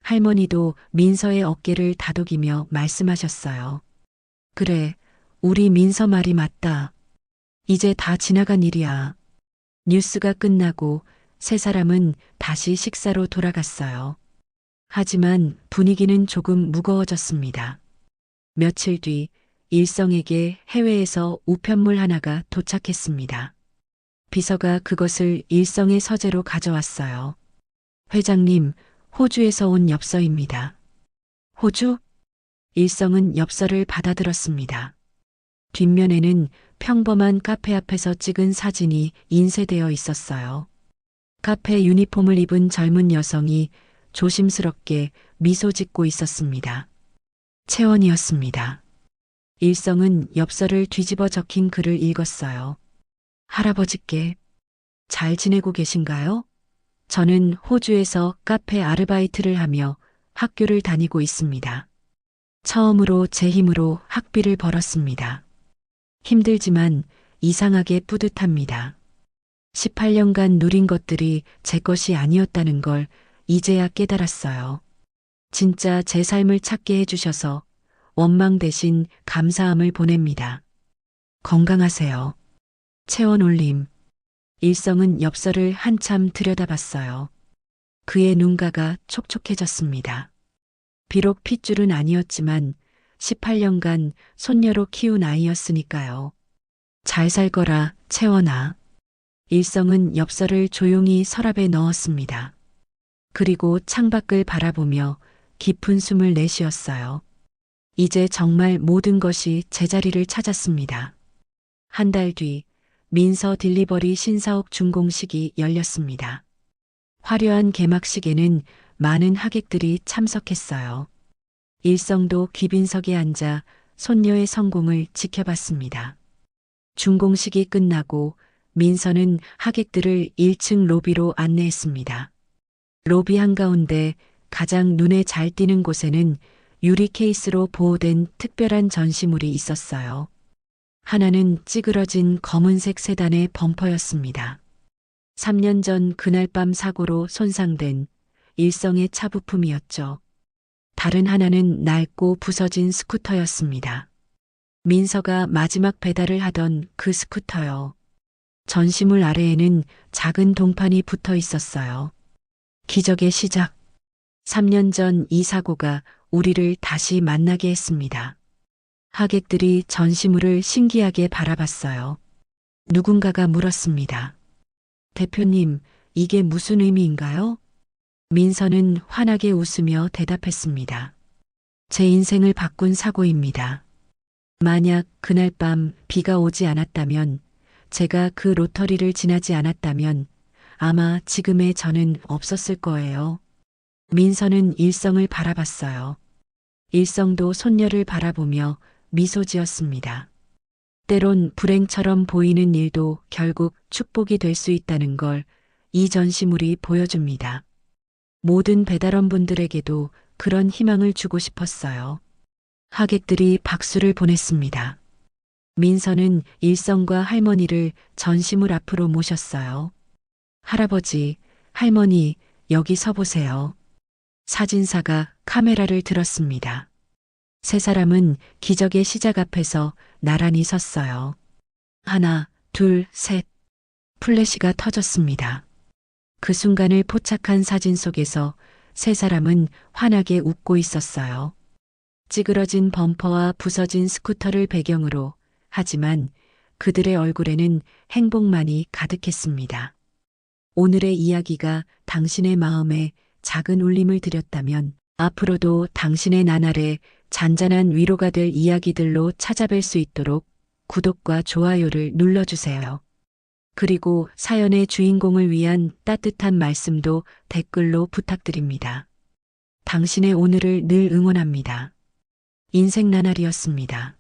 할머니도 민서의 어깨를 다독이며 말씀하셨어요. 그래, 우리 민서 말이 맞다. 이제 다 지나간 일이야. 뉴스가 끝나고 세 사람은 다시 식사로 돌아갔어요. 하지만 분위기는 조금 무거워졌습니다. 며칠 뒤 일성에게 해외에서 우편물 하나가 도착했습니다. 비서가 그것을 일성의 서재로 가져왔어요. 회장님, 호주에서 온 엽서입니다. 호주? 일성은 엽서를 받아들었습니다. 뒷면에는 평범한 카페 앞에서 찍은 사진이 인쇄되어 있었어요. 카페 유니폼을 입은 젊은 여성이 조심스럽게 미소 짓고 있었습니다. 채원이었습니다. 일성은 엽서를 뒤집어 적힌 글을 읽었어요. 할아버지께 잘 지내고 계신가요? 저는 호주에서 카페 아르바이트를 하며 학교를 다니고 있습니다. 처음으로 제 힘으로 학비를 벌었습니다. 힘들지만 이상하게 뿌듯합니다. 18년간 누린 것들이 제 것이 아니었다는 걸 이제야 깨달았어요. 진짜 제 삶을 찾게 해주셔서 원망 대신 감사함을 보냅니다. 건강하세요. 채원 올림. 일성은 엽서를 한참 들여다봤어요. 그의 눈가가 촉촉해졌습니다. 비록 핏줄은 아니었지만 18년간 손녀로 키운 아이였으니까요. 잘 살 거라, 채원아. 일성은 엽서를 조용히 서랍에 넣었습니다. 그리고 창밖을 바라보며 깊은 숨을 내쉬었어요. 이제 정말 모든 것이 제자리를 찾았습니다. 한 달 뒤 민서 딜리버리 신사옥 준공식이 열렸습니다. 화려한 개막식에는 많은 하객들이 참석했어요. 일성도 귀빈석에 앉아 손녀의 성공을 지켜봤습니다. 준공식이 끝나고 민서는 하객들을 1층 로비로 안내했습니다. 로비 한가운데 가장 눈에 잘 띄는 곳에는 유리 케이스로 보호된 특별한 전시물이 있었어요. 하나는 찌그러진 검은색 세단의 범퍼였습니다. 3년 전 그날 밤 사고로 손상된 일성의 차 부품이었죠. 다른 하나는 낡고 부서진 스쿠터였습니다. 민서가 마지막 배달을 하던 그 스쿠터요. 전시물 아래에는 작은 동판이 붙어 있었어요. 기적의 시작. 3년 전 이 사고가 우리를 다시 만나게 했습니다. 하객들이 전시물을 신기하게 바라봤어요. 누군가가 물었습니다. 대표님, 이게 무슨 의미인가요? 민서는 환하게 웃으며 대답했습니다. 제 인생을 바꾼 사고입니다. 만약 그날 밤 비가 오지 않았다면, 제가 그 로터리를 지나지 않았다면 아마 지금의 저는 없었을 거예요. 민서는 일성을 바라봤어요. 일성도 손녀를 바라보며 미소 지었습니다. 때론 불행처럼 보이는 일도 결국 축복이 될 수 있다는 걸 이 전시물이 보여줍니다. 모든 배달원분들에게도 그런 희망을 주고 싶었어요. 하객들이 박수를 보냈습니다. 민서는 일성과 할머니를 전시물 앞으로 모셨어요. 할아버지, 할머니, 여기 서보세요. 사진사가 카메라를 들었습니다. 세 사람은 기적의 시작 앞에서 나란히 섰어요. 하나, 둘, 셋. 플래시가 터졌습니다. 그 순간을 포착한 사진 속에서 세 사람은 환하게 웃고 있었어요. 찌그러진 범퍼와 부서진 스쿠터를 배경으로, 하지만 그들의 얼굴에는 행복만이 가득했습니다. 오늘의 이야기가 당신의 마음에 작은 울림을 드렸다면 앞으로도 당신의 나날에 잔잔한 위로가 될 이야기들로 찾아뵐 수 있도록 구독과 좋아요를 눌러주세요. 그리고 사연의 주인공을 위한 따뜻한 말씀도 댓글로 부탁드립니다. 당신의 오늘을 늘 응원합니다. 인생 나날이었습니다.